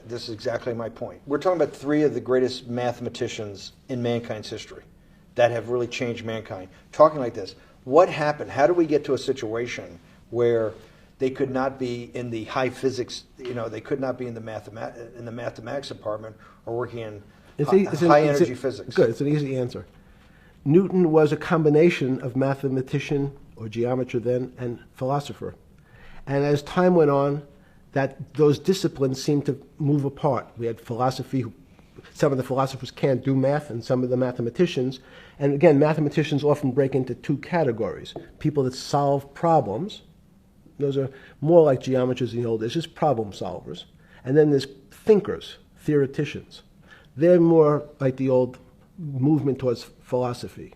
This is exactly my point. We're talking about three of the greatest mathematicians in mankind's history that have really changed mankind. Talking like this, what happened? How do we get to a situation where they could not be in the high physics? They could not be in the mathematics department or working in high energy physics. Good. It's an easy answer. Newton was a combination of mathematician or geometer then and philosopher, and as time went on, those disciplines seemed to move apart. We had philosophy. Some of the philosophers can't do math, and some of the mathematicians. And again, mathematicians often break into two categories: people that solve problems. Those are more like geometers in the old days, just problem solvers. And then there's thinkers, theoreticians. They're more like the old movement towards philosophy.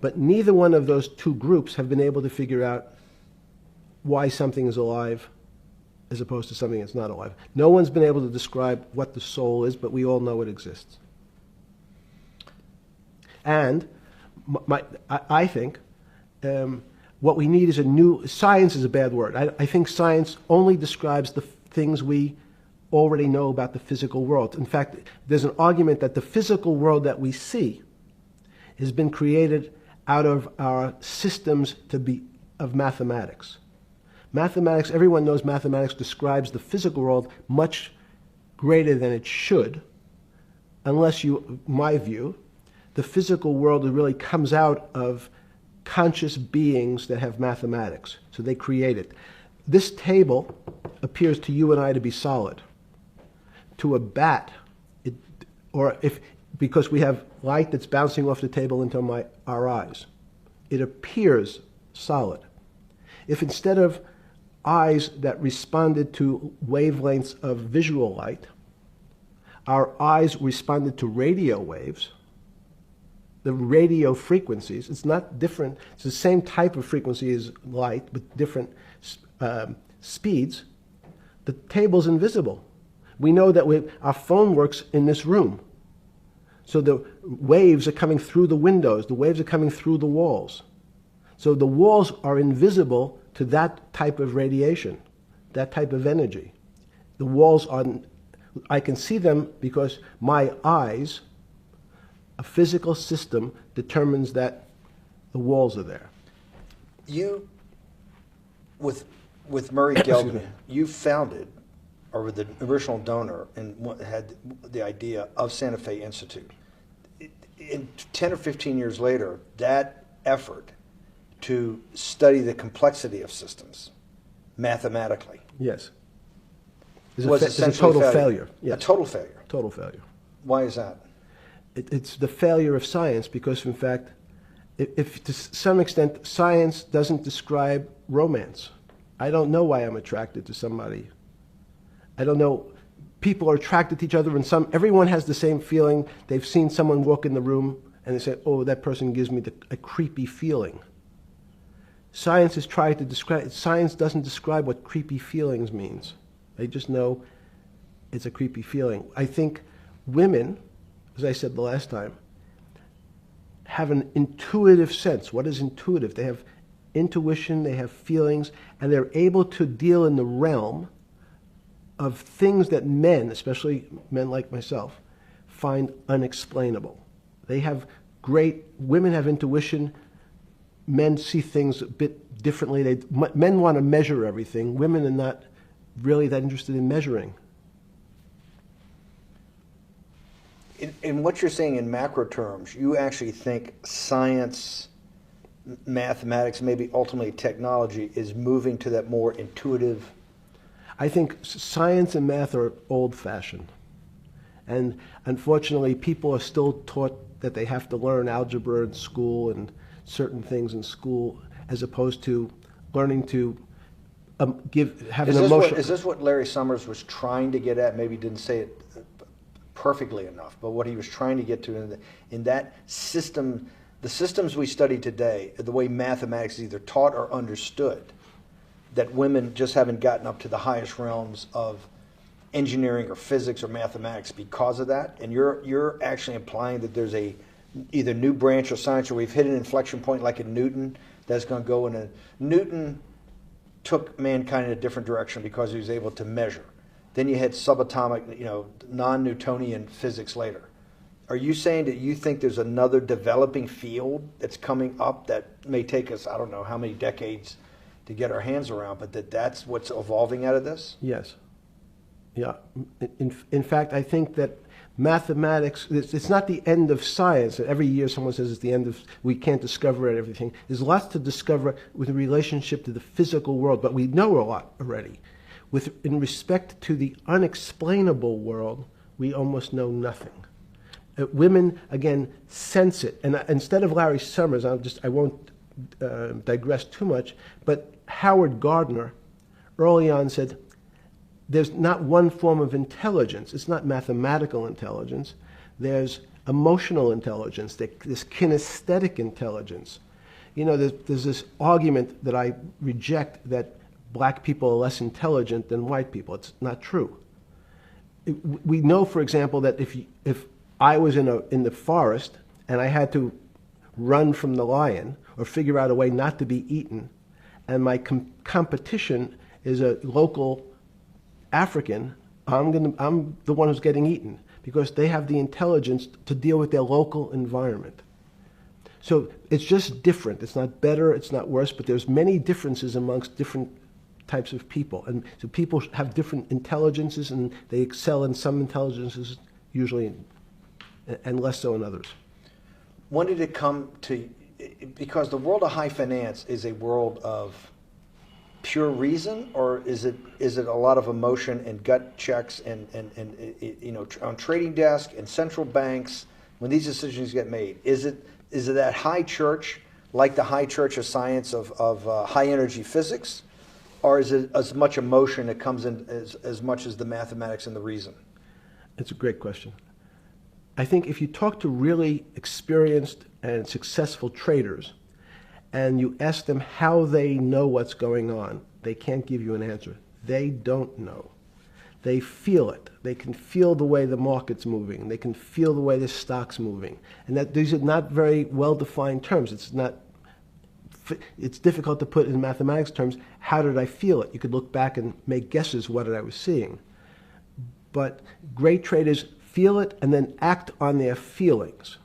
But neither one of those two groups have been able to figure out why something is alive as opposed to something that's not alive. No one's been able to describe what the soul is, but we all know it exists. And I think what we need is a new... Science is a bad word. I think science only describes the things we already know about the physical world. In fact, there's an argument that the physical world that we see has been created out of our systems of mathematics. Mathematics, everyone knows mathematics describes the physical world much greater than it should, unless my view, the physical world really comes out of conscious beings that have mathematics. So they create it. This table appears to you and I to be solid. To a bat, because we have light that's bouncing off the table into our eyes, it appears solid. If instead of eyes that responded to wavelengths of visual light, our eyes responded to radio waves, the radio frequencies, it's not different, it's the same type of frequency as light, but different speeds, the table's invisible. We know that our phone works in this room. So the waves are coming through the windows, the waves are coming through the walls. So the walls are invisible to that type of radiation, that type of energy. The walls are, I can see them because my eyes, a physical system determines that the walls are there. You, with Murray Geldman, you founded, or were the original donor, and had the idea of Santa Fe Institute. In 10 or 15 years later, that effort to study the complexity of systems mathematically. Yes. It's a total failure. Yes. A total failure. Total failure. Why is that? It's the failure of science because, in fact, if to some extent science doesn't describe romance, I don't know why I'm attracted to somebody. I don't know. People are attracted to each other, and everyone has the same feeling. They've seen someone walk in the room, and they say, "Oh, that person gives me a creepy feeling." Science has tried to describe. Science doesn't describe what creepy feelings means. They just know it's a creepy feeling. I think women as I said the last time, have an intuitive sense. What is intuitive? They have intuition, they have feelings, and they're able to deal in the realm of things that men, especially men like myself, find unexplainable. They have women have intuition, men see things a bit differently. Men want to measure everything. Women are not really that interested in measuring. In what you're saying in macro terms, you actually think science, mathematics, maybe ultimately technology is moving to that more intuitive? I think science and math are old-fashioned. And unfortunately, people are still taught that they have to learn algebra in school and certain things in school, as opposed to learning to have an emotion. Is this what Larry Summers was trying to get at? Maybe he didn't say it perfectly enough, but what he was trying to get to in that system, the systems we study today, the way mathematics is either taught or understood, that women just haven't gotten up to the highest realms of engineering or physics or mathematics because of that, and you're actually implying that there's a either new branch of science, or we've hit an inflection point like in Newton that's going to go in a Newton took mankind in a different direction because he was able to measure. Then you had subatomic, non-Newtonian physics later. Are you saying that you think there's another developing field that's coming up that may take us, I don't know how many decades to get our hands around, but that's what's evolving out of this? Yes. Yeah. In fact, I think that mathematics, it's not the end of science. Every year someone says it's the end of, we can't discover everything. There's lots to discover with relationship to the physical world, but we know a lot already. In respect to the unexplainable world, we almost know nothing. Women, again, sense it. And instead of Larry Summers, I won't digress too much, but Howard Gardner early on said, there's not one form of intelligence. It's not mathematical intelligence. There's emotional intelligence. There's kinesthetic intelligence. There's this argument that I reject that black people are less intelligent than white people. It's not true. We know, for example, that if I was in the forest and I had to run from the lion or figure out a way not to be eaten, and my competition is a local African, I'm the one who's getting eaten because they have the intelligence to deal with their local environment. So it's just different. It's not better, it's not worse, but there's many differences amongst different types of people. And so people have different intelligences, and they excel in some intelligences usually, and less so in others. When did it come to, because the world of high finance is a world of pure reason, or is it a lot of emotion and gut checks and on trading desk and central banks when these decisions get made? Is it that high church, like the high church of science of high energy physics, or is it as much emotion that comes in as much as the mathematics and the reason? It's a great question. I think if you talk to really experienced and successful traders, and you ask them how they know what's going on, they can't give you an answer. They don't know. They feel it. They can feel the way the market's moving. They can feel the way the stock's moving. And that these are not very well-defined terms. It's difficult to put in mathematics terms, how did I feel it? You could look back and make guesses what I was seeing. But great traders feel it and then act on their feelings.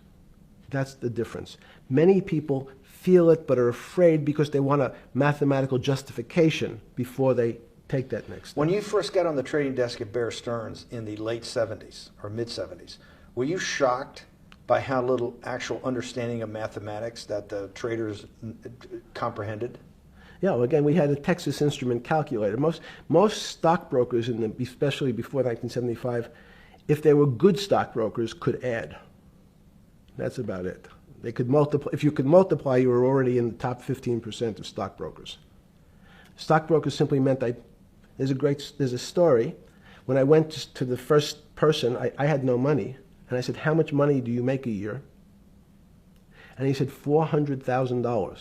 That's the difference. Many people feel it but are afraid because they want a mathematical justification before they take that next step. When you first got on the trading desk at Bear Stearns in the late 70s or mid 70s, were you shocked by how little actual understanding of mathematics that the traders comprehended? Yeah, well, again, we had a Texas Instrument calculator. Most stockbrokers, especially before 1975, if they were good stockbrokers, could add. That's about it. They could multiply. If you could multiply, you were already in the top 15% of stockbrokers. Stockbrokers simply meant there's a story. When I went to the first person, I had no money, and I said, "How much money do you make a year?" And he said, $400,000. I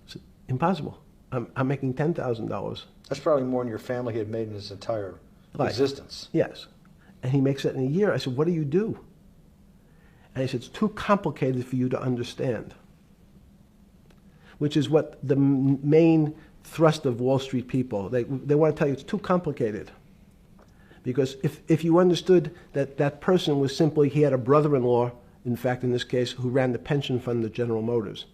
said, "Impossible. I'm making $10,000." That's probably more than your family had made in his entire existence. Yes. And he makes that in a year. I said, "What do you do?" And he said, it's too complicated for you to understand, which is what the main thrust of Wall Street people, they want to tell you it's too complicated. Because if you understood that that person was simply, he had a brother-in-law, in fact, in this case, who ran the pension fund at General Motors.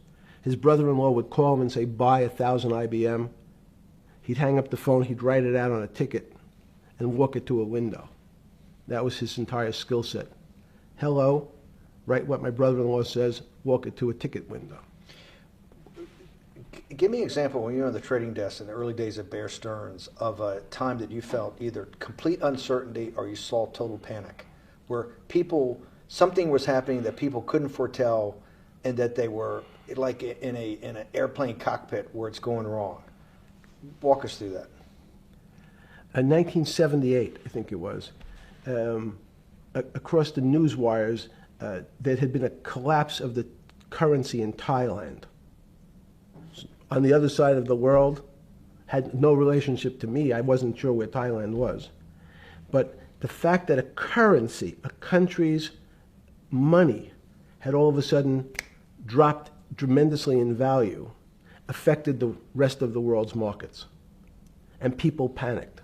His brother-in-law would call him and say, buy 1,000 IBM. He'd hang up the phone, he'd write it out on a ticket and walk it to a window. That was his entire skill set. Hello, write what my brother-in-law says, walk it to a ticket window. Give me an example when you were on the trading desk in the early days of Bear Stearns of a time that you felt either complete uncertainty or you saw total panic, where something was happening that people couldn't foretell and that they were like in an airplane cockpit where it's going wrong. Walk us through that. In 1978, I think it was, across the news wires, there had been a collapse of the currency in Thailand. On the other side of the world, had no relationship to me. I wasn't sure where Thailand was. But the fact that a currency, a country's money, had all of a sudden dropped tremendously in value, affected the rest of the world's markets. And people panicked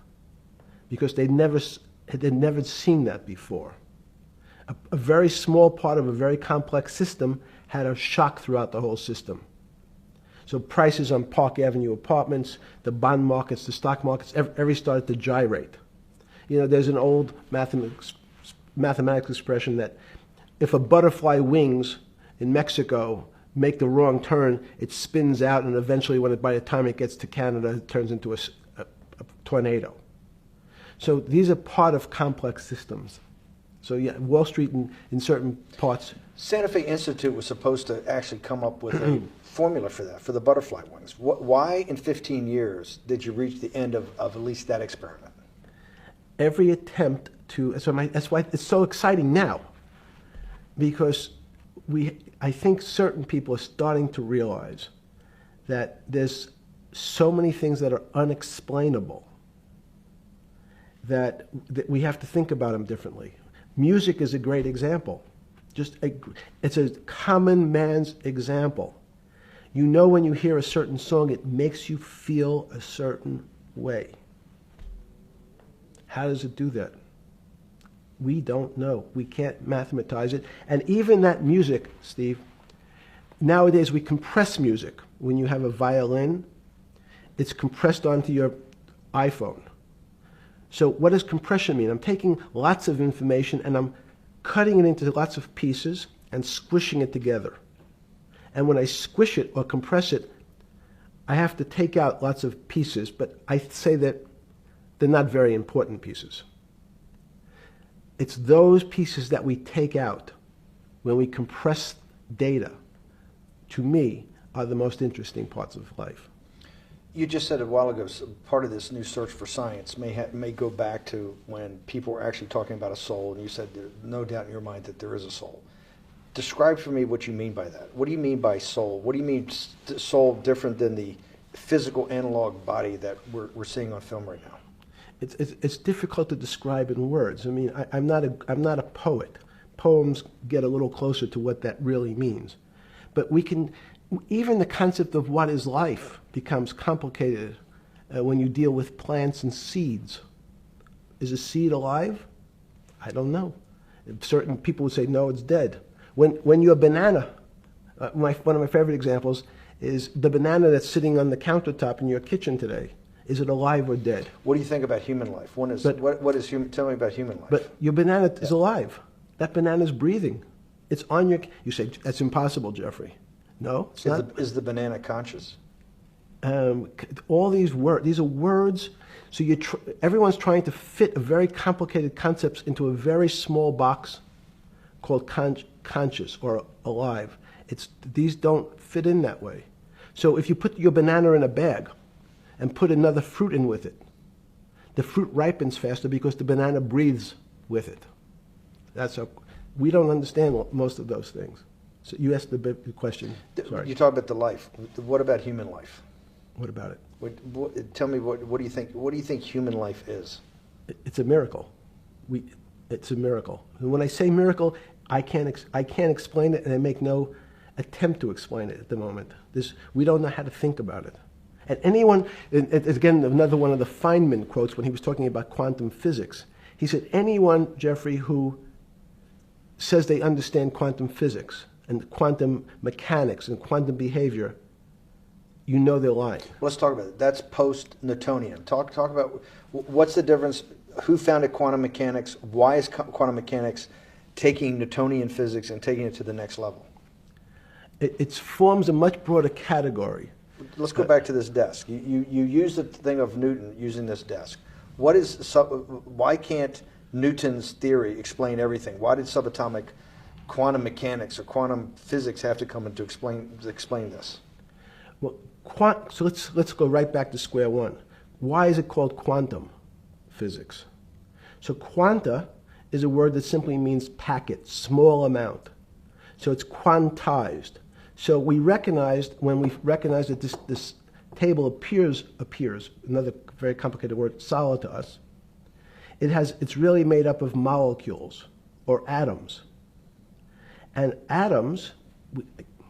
because they'd never seen that before. A very small part of a very complex system had a shock throughout the whole system. So prices on Park Avenue apartments, the bond markets, the stock markets, every started to gyrate. You know, there's an old mathematics expression that if a butterfly wings in Mexico make the wrong turn, it spins out, and eventually, by the time it gets to Canada, it turns into a tornado. So these are part of complex systems. So yeah, Wall Street in certain parts. Santa Fe Institute was supposed to actually come up with a formula for that, for the butterfly wings. Why in 15 years did you reach the end of at least that experiment? Every attempt to, that's why it's so exciting now, because I think certain people are starting to realize that there's so many things that are unexplainable that we have to think about them differently. Music is a great example. It's a common man's example. You know when you hear a certain song, it makes you feel a certain way. How does it do that? We don't know. We can't mathematize it. And even that music, Steve, nowadays we compress music. When you have a violin, it's compressed onto your iPhone. So what does compression mean? I'm taking lots of information and I'm cutting it into lots of pieces and squishing it together. And when I squish it or compress it, I have to take out lots of pieces, but I say that they're not very important pieces. It's those pieces that we take out when we compress data, to me, are the most interesting parts of life. You just said a while ago, part of this new search for science may go back to when people were actually talking about a soul, and you said there's no doubt in your mind that there is a soul. Describe for me what you mean by that. What do you mean by soul? What do you mean soul different than the physical analog body that we're seeing on film right now? It's difficult to describe in words. I mean, I'm not a poet. Poems get a little closer to what that really means. But even the concept of what is life becomes complicated when you deal with plants and seeds. Is a seed alive? I don't know. Certain people would say, no, it's dead. When your banana, one of my favorite examples is the banana that's sitting on the countertop in your kitchen today. Is it alive or dead? What do you think about human life? What is human? Tell me about human life. But your banana is alive. That banana is breathing. It's on your. You say that's impossible, Jeffrey. No, it's not. Is the banana conscious? All these words. These are words. So everyone's trying to fit a very complicated concepts into a very small box called conscious or alive. These don't fit in that way. So if you put your banana in a bag and put another fruit in with it, the fruit ripens faster because the banana breathes with it. We don't understand most of those things. So you asked the big question. Sorry. You talk about the life. What about human life? What about it? Tell me what do you think? What do you think human life is? It's a miracle. It's a miracle. And when I say miracle, I can't explain it, and I make no attempt to explain it at the moment. We don't know how to think about it. And anyone, again, another one of the Feynman quotes when he was talking about quantum physics. He said, anyone, Jeffrey, who says they understand quantum physics and quantum mechanics and quantum behavior, you know they're lying. Let's talk about it. That's post-Newtonian. Talk about what's the difference, who founded quantum mechanics, why is quantum mechanics taking Newtonian physics and taking it to the next level? It forms a much broader category. Let's go back to this desk. You use the thing of Newton using this desk. Why can't Newton's theory explain everything? Why did subatomic quantum mechanics or quantum physics have to come in to explain this? Well, so let's go right back to square one. Why is it called quantum physics? So quanta is a word that simply means packet, small amount. So it's quantized. So we recognized, when we recognized that this table appears, another very complicated word, solid to us, it's really made up of molecules or atoms. And atoms,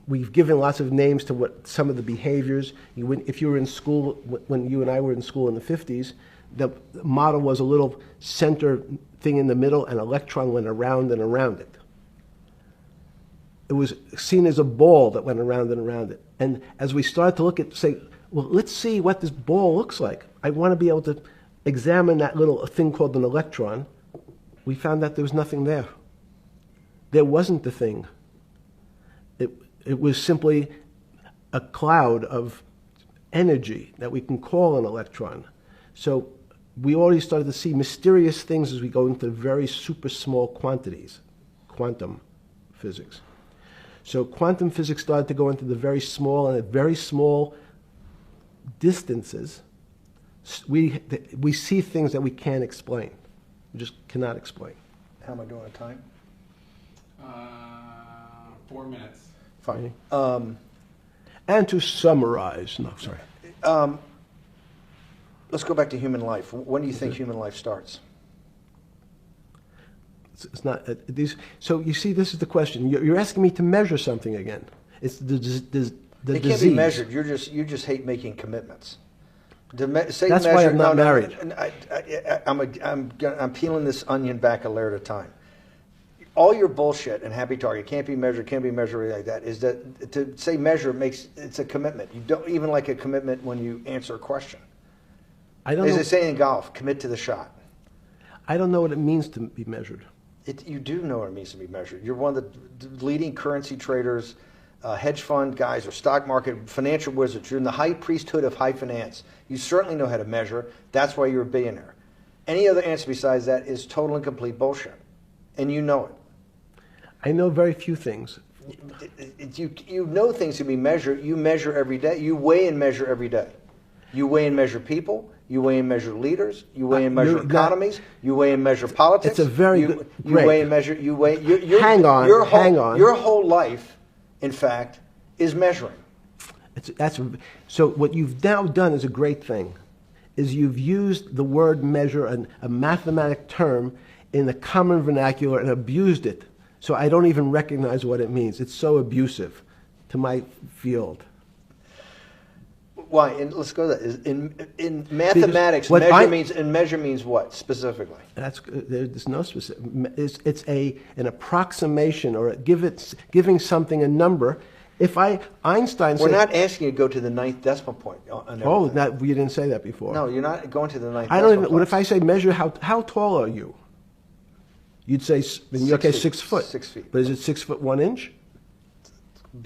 we've given lots of names to what some of the behaviors. If you were in school, when you and I were in school in the 50s, the model was a little center thing in the middle, and an electron went around and around it. It was seen as a ball that went around and around it. And as we started to look at, say, well, let's see what this ball looks like. I want to be able to examine that little thing called an electron. We found that there was nothing there. There wasn't the thing. It was simply a cloud of energy that we can call an electron. So we already started to see mysterious things as we go into very super small quantities, quantum physics. So quantum physics started to go into the very small, and at very small distances, we see things that we can't explain. We just cannot explain. How am I doing on time? 4 minutes. Fine. And to summarize, no, sorry. Let's go back to human life. When do you think human life starts? It's not these. So you see, this is the question. You're asking me to measure something again. It's the It disease. can't be measured. You just hate making commitments. That's why I'm not married. I'm peeling this onion back a layer at a time. All your bullshit and happy target can't be measured like that. Is that to say measure it's a commitment. You don't even like a commitment when you answer a question. I don't As know. they say in golf, commit to the shot. I don't know what it means to be measured. You do know what it means to be measured. You're one of the leading currency traders, hedge fund guys, or stock market financial wizards. You're in the high priesthood of high finance. You certainly know how to measure. That's why you're a billionaire. Any other answer besides that is total and complete bullshit, and you know it. I know very few things. You know things can be measured. You measure every day. You weigh and measure every day. You weigh and measure people. You weigh and measure leaders. You weigh and measure economies. You weigh and measure politics. It's a very good. You great. weigh and measure. You weigh. Hang on. Your whole life, in fact, is measuring. So what you've now done is a great thing. Is you've used the word measure, a mathematic term, in the common vernacular and abused it. So I don't even recognize what it means. It's so abusive to my field. Why? And let's go to that. In mathematics, measure means what specifically? There's no specific. It's an approximation, or giving something a number. Einstein said, we're not asking you to go to the 9th decimal point. You didn't say that before. No, you're not going to the 9th. I don't even. What if I say measure how tall are you? You'd say, in your case, 6 foot. 6 feet. But is it 6 foot 1 inch?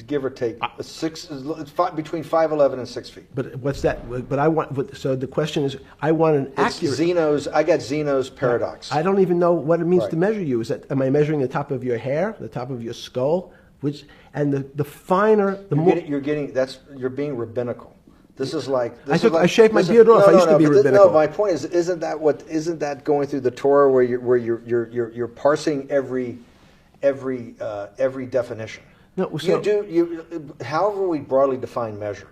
Give or take, between 5'11" and 6 feet. But what's that? But I want. So the question is, I want an accurate. I got Zeno's paradox. I don't even know what it means to measure you. Am I measuring the top of your hair, the top of your skull, and the finer, the more. You're being rabbinical. This is like. I shaved my beard off. I used to be rabbinical. No, my point is, isn't that going through the Torah where you're parsing every definition? No, so, however we broadly define measure,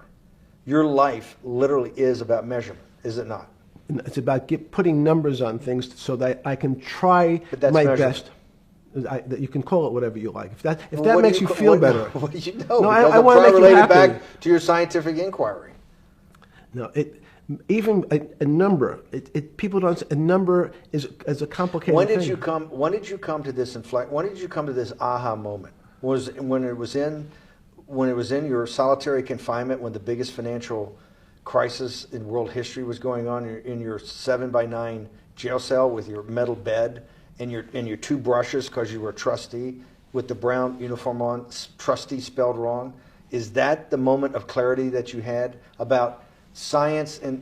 your life literally is about measurement, is it not? It's about putting numbers on things so that I can try my best. That you can call it whatever you like. If that Well, what do makes you ca- feel what- better. What do you know? No, I Because wanna I'm make you related happy. back to your scientific inquiry. No, even a number. People don't. A number is a complicated When did thing. you come? When did you come to this When did you come to this aha moment? Was when it was in your solitary confinement, when the biggest financial crisis in world history was going on, in your 7x9 jail cell with your metal bed and your two brushes because you were a trustee with the brown uniform on, trustee spelled wrong. Is that the moment of clarity that you had about science and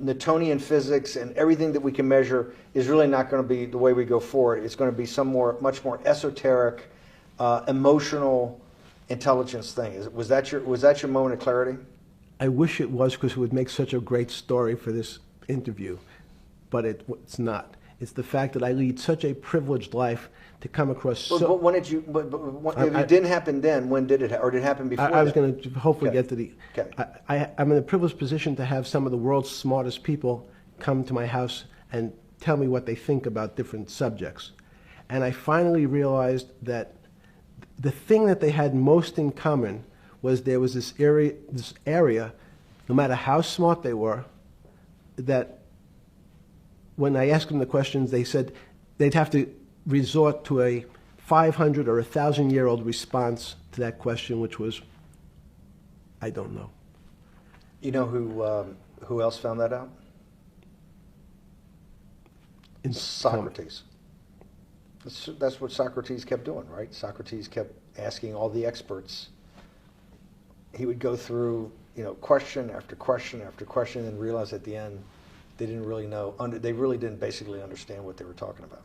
Newtonian physics and everything that we can measure is really not going to be the way we go forward? It's going to be much more esoteric, emotional intelligence thing. Was that your moment of clarity? I wish it was, because it would make such a great story for this interview, but it's not. It's the fact that I lead such a privileged life to come across. But when did you? If it didn't happen then, when did it? Or did it happen before? I was then? going to hopefully Okay. get to the. Okay. I'm in a privileged position to have some of the world's smartest people come to my house and tell me what they think about different subjects, and I finally realized that the thing that they had most in common was there was this area, no matter how smart they were, that when I asked them the questions, they said they'd have to resort to a 500 or 1,000-year-old response to that question, which was, I don't know. You know who else found that out? Socrates. That's what Socrates kept doing, right? Socrates kept asking all the experts. He would go through, question after question after question, and realize at the end they didn't really know. They really didn't basically understand what they were talking about.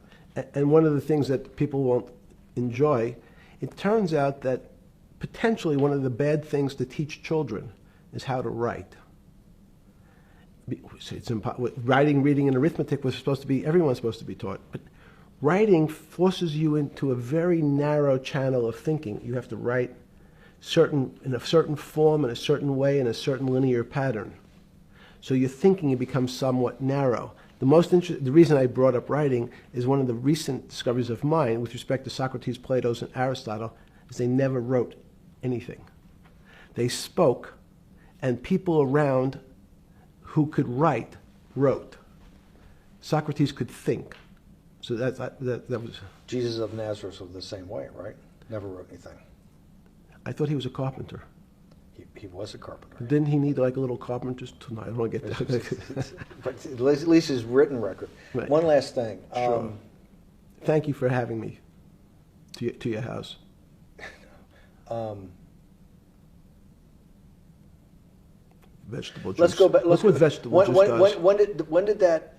And one of the things that people won't enjoy, it turns out that potentially one of the bad things to teach children is how to write. Writing, reading, and arithmetic was supposed to be, everyone's supposed to be taught. But writing forces you into a very narrow channel of thinking. You have to write in a certain form, in a certain way, in a certain linear pattern. So your thinking becomes somewhat narrow. The reason I brought up writing is one of the recent discoveries of mine with respect to Socrates, Plato, and Aristotle is they never wrote anything. They spoke, and people around who could write wrote. Socrates could think. So that was... Jesus of Nazareth was the same way, right? Never wrote anything. I thought he was a carpenter. He was a carpenter. Didn't he need like a little carpenter's tonight? I don't want to get that. But at least his written record. Right. One last thing. Sure. Thank you for having me to your house. Vegetable juice. Let's go back. Look what vegetable juice does. When did that?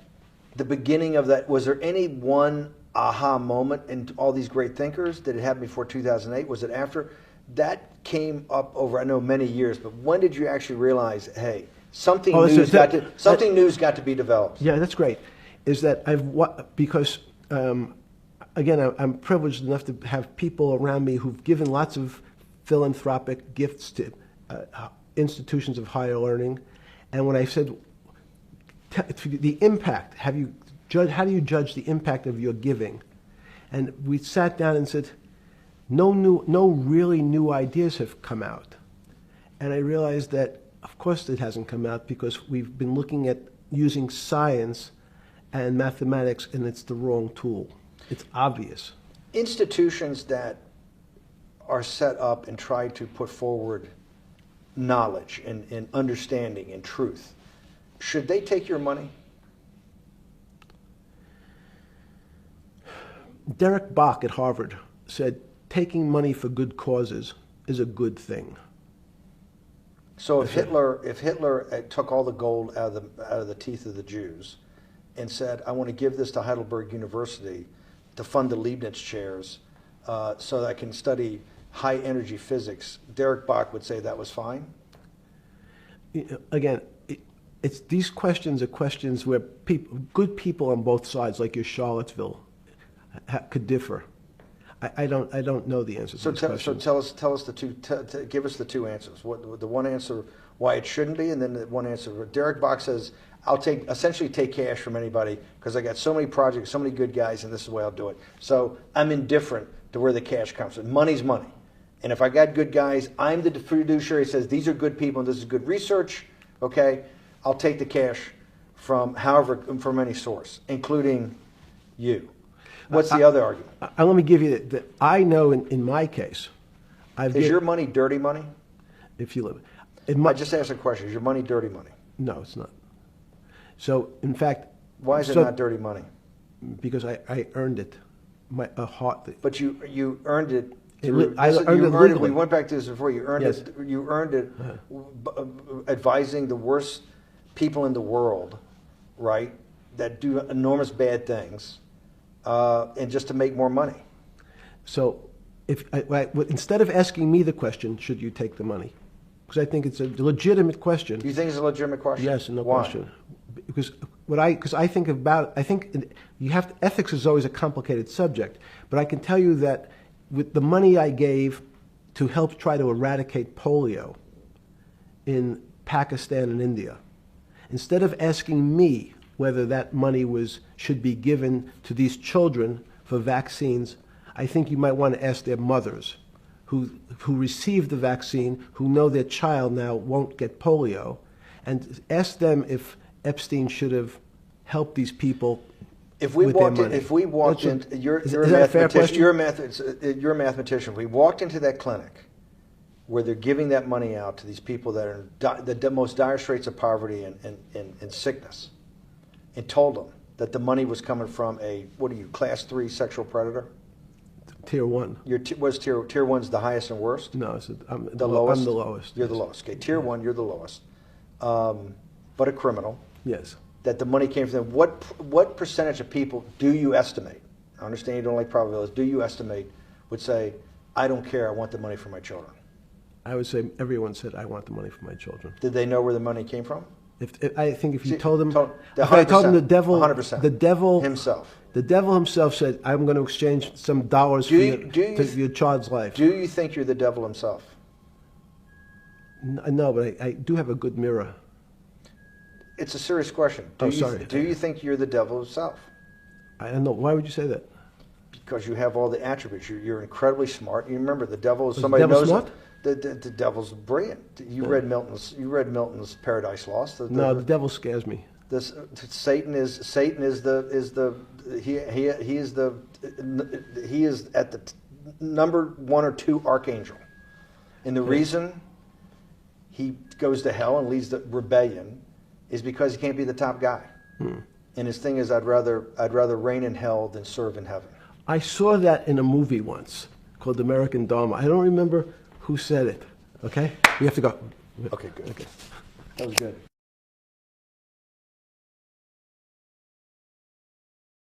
The beginning of that. Was there any one aha moment in all these great thinkers? Did it happen before 2008? Was it after? That came up over, I know, many years. But when did you actually realize, hey, something new's got to be developed? Yeah, that's great. Is that because again, I'm privileged enough to have people around me who've given lots of philanthropic gifts to institutions of higher learning, and when I said the impact, how do you judge the impact of your giving? And we sat down and said, no really new ideas have come out. And I realized that, of course, it hasn't come out because we've been looking at using science and mathematics, and it's the wrong tool. It's obvious. Institutions that are set up and try to put forward knowledge and understanding and truth, should they take your money? Derek Bach at Harvard said, taking money for good causes is a good thing. So if Hitler took all the gold out of the teeth of the Jews and said, I want to give this to Heidelberg University to fund the Leibniz chairs so that I can study high energy physics, Derek Bach would say that was fine? Again, these questions are questions where good people on both sides, like your Charlottesville, could differ. I don't know the answers to these questions. So tell us the two. Give us the two answers. The one answer why it shouldn't be, and then the one answer. Derek Bach says, I'll essentially take cash from anybody because I got so many projects, so many good guys, and this is the way I'll do it. So I'm indifferent to where the cash comes from. Money's money. And if I got good guys, I'm the fiduciary that says these are good people and this is good research, okay? I'll take the cash from from any source, including you. What's the other argument? Let me give you that. I know in my case, Is your money dirty money? if you live, I just asked a question. Is your money dirty money? no, it's not. So in fact, Why is it not dirty money? because I earned it, a heart. But you earned it. I earned it legally. We went back to this before. You earned Yes. it. You earned it advising the worst people in the world, right? That do enormous bad things, and just to make more money. So instead of asking me the question, should you take the money? Because I think it's a legitimate question. Do you think it's a legitimate question? Yes, no Why? question. Because I think ethics is always a complicated subject, but I can tell you that with the money I gave to help try to eradicate polio in Pakistan and India, instead of asking me whether that money should be given to these children for vaccines, I think you might want to ask their mothers who received the vaccine, who know their child now won't get polio, and ask them if Epstein should have helped these people with their money. If we walked in, you're is that a fair question? You're a mathematician. If we walked into that clinic where they're giving that money out to these people that are in the most dire straits of poverty and sickness, and told them that the money was coming from class 3 sexual predator? Tier 1. Tier 1's the highest and worst? No, I'm the lowest. I'm the lowest. You're the lowest. Okay, tier 1, you're the lowest. But a criminal. Yes. That the money came from them. What percentage of people do you estimate? I understand you don't like probabilities. Do you estimate would say, I don't care, I want the money for my children? I would say everyone said, I want the money for my children. Did they know where the money came from? I think if you told them, if I told them the devil, 100%. the devil himself. The devil himself said, I'm going to exchange some dollars for your child's life. Do you think you're the devil himself? No, but I do have a good mirror. It's a serious question. Sorry. Do you think you're the devil himself? I don't know. Why would you say that? Because you have all the attributes. You're incredibly smart. You remember the devil is somebody knows. Smart? The devil's brilliant. You read Milton's Paradise Lost. No, the devil scares me. Satan is at the number 1 or 2 archangel, and the reason he goes to hell and leads the rebellion is because he can't be the top guy. And his thing is, I'd rather reign in hell than serve in heaven. I saw that in a movie once called American Dharma. I don't remember who said it. Okay, we have to go. Okay, good. Okay. That was good.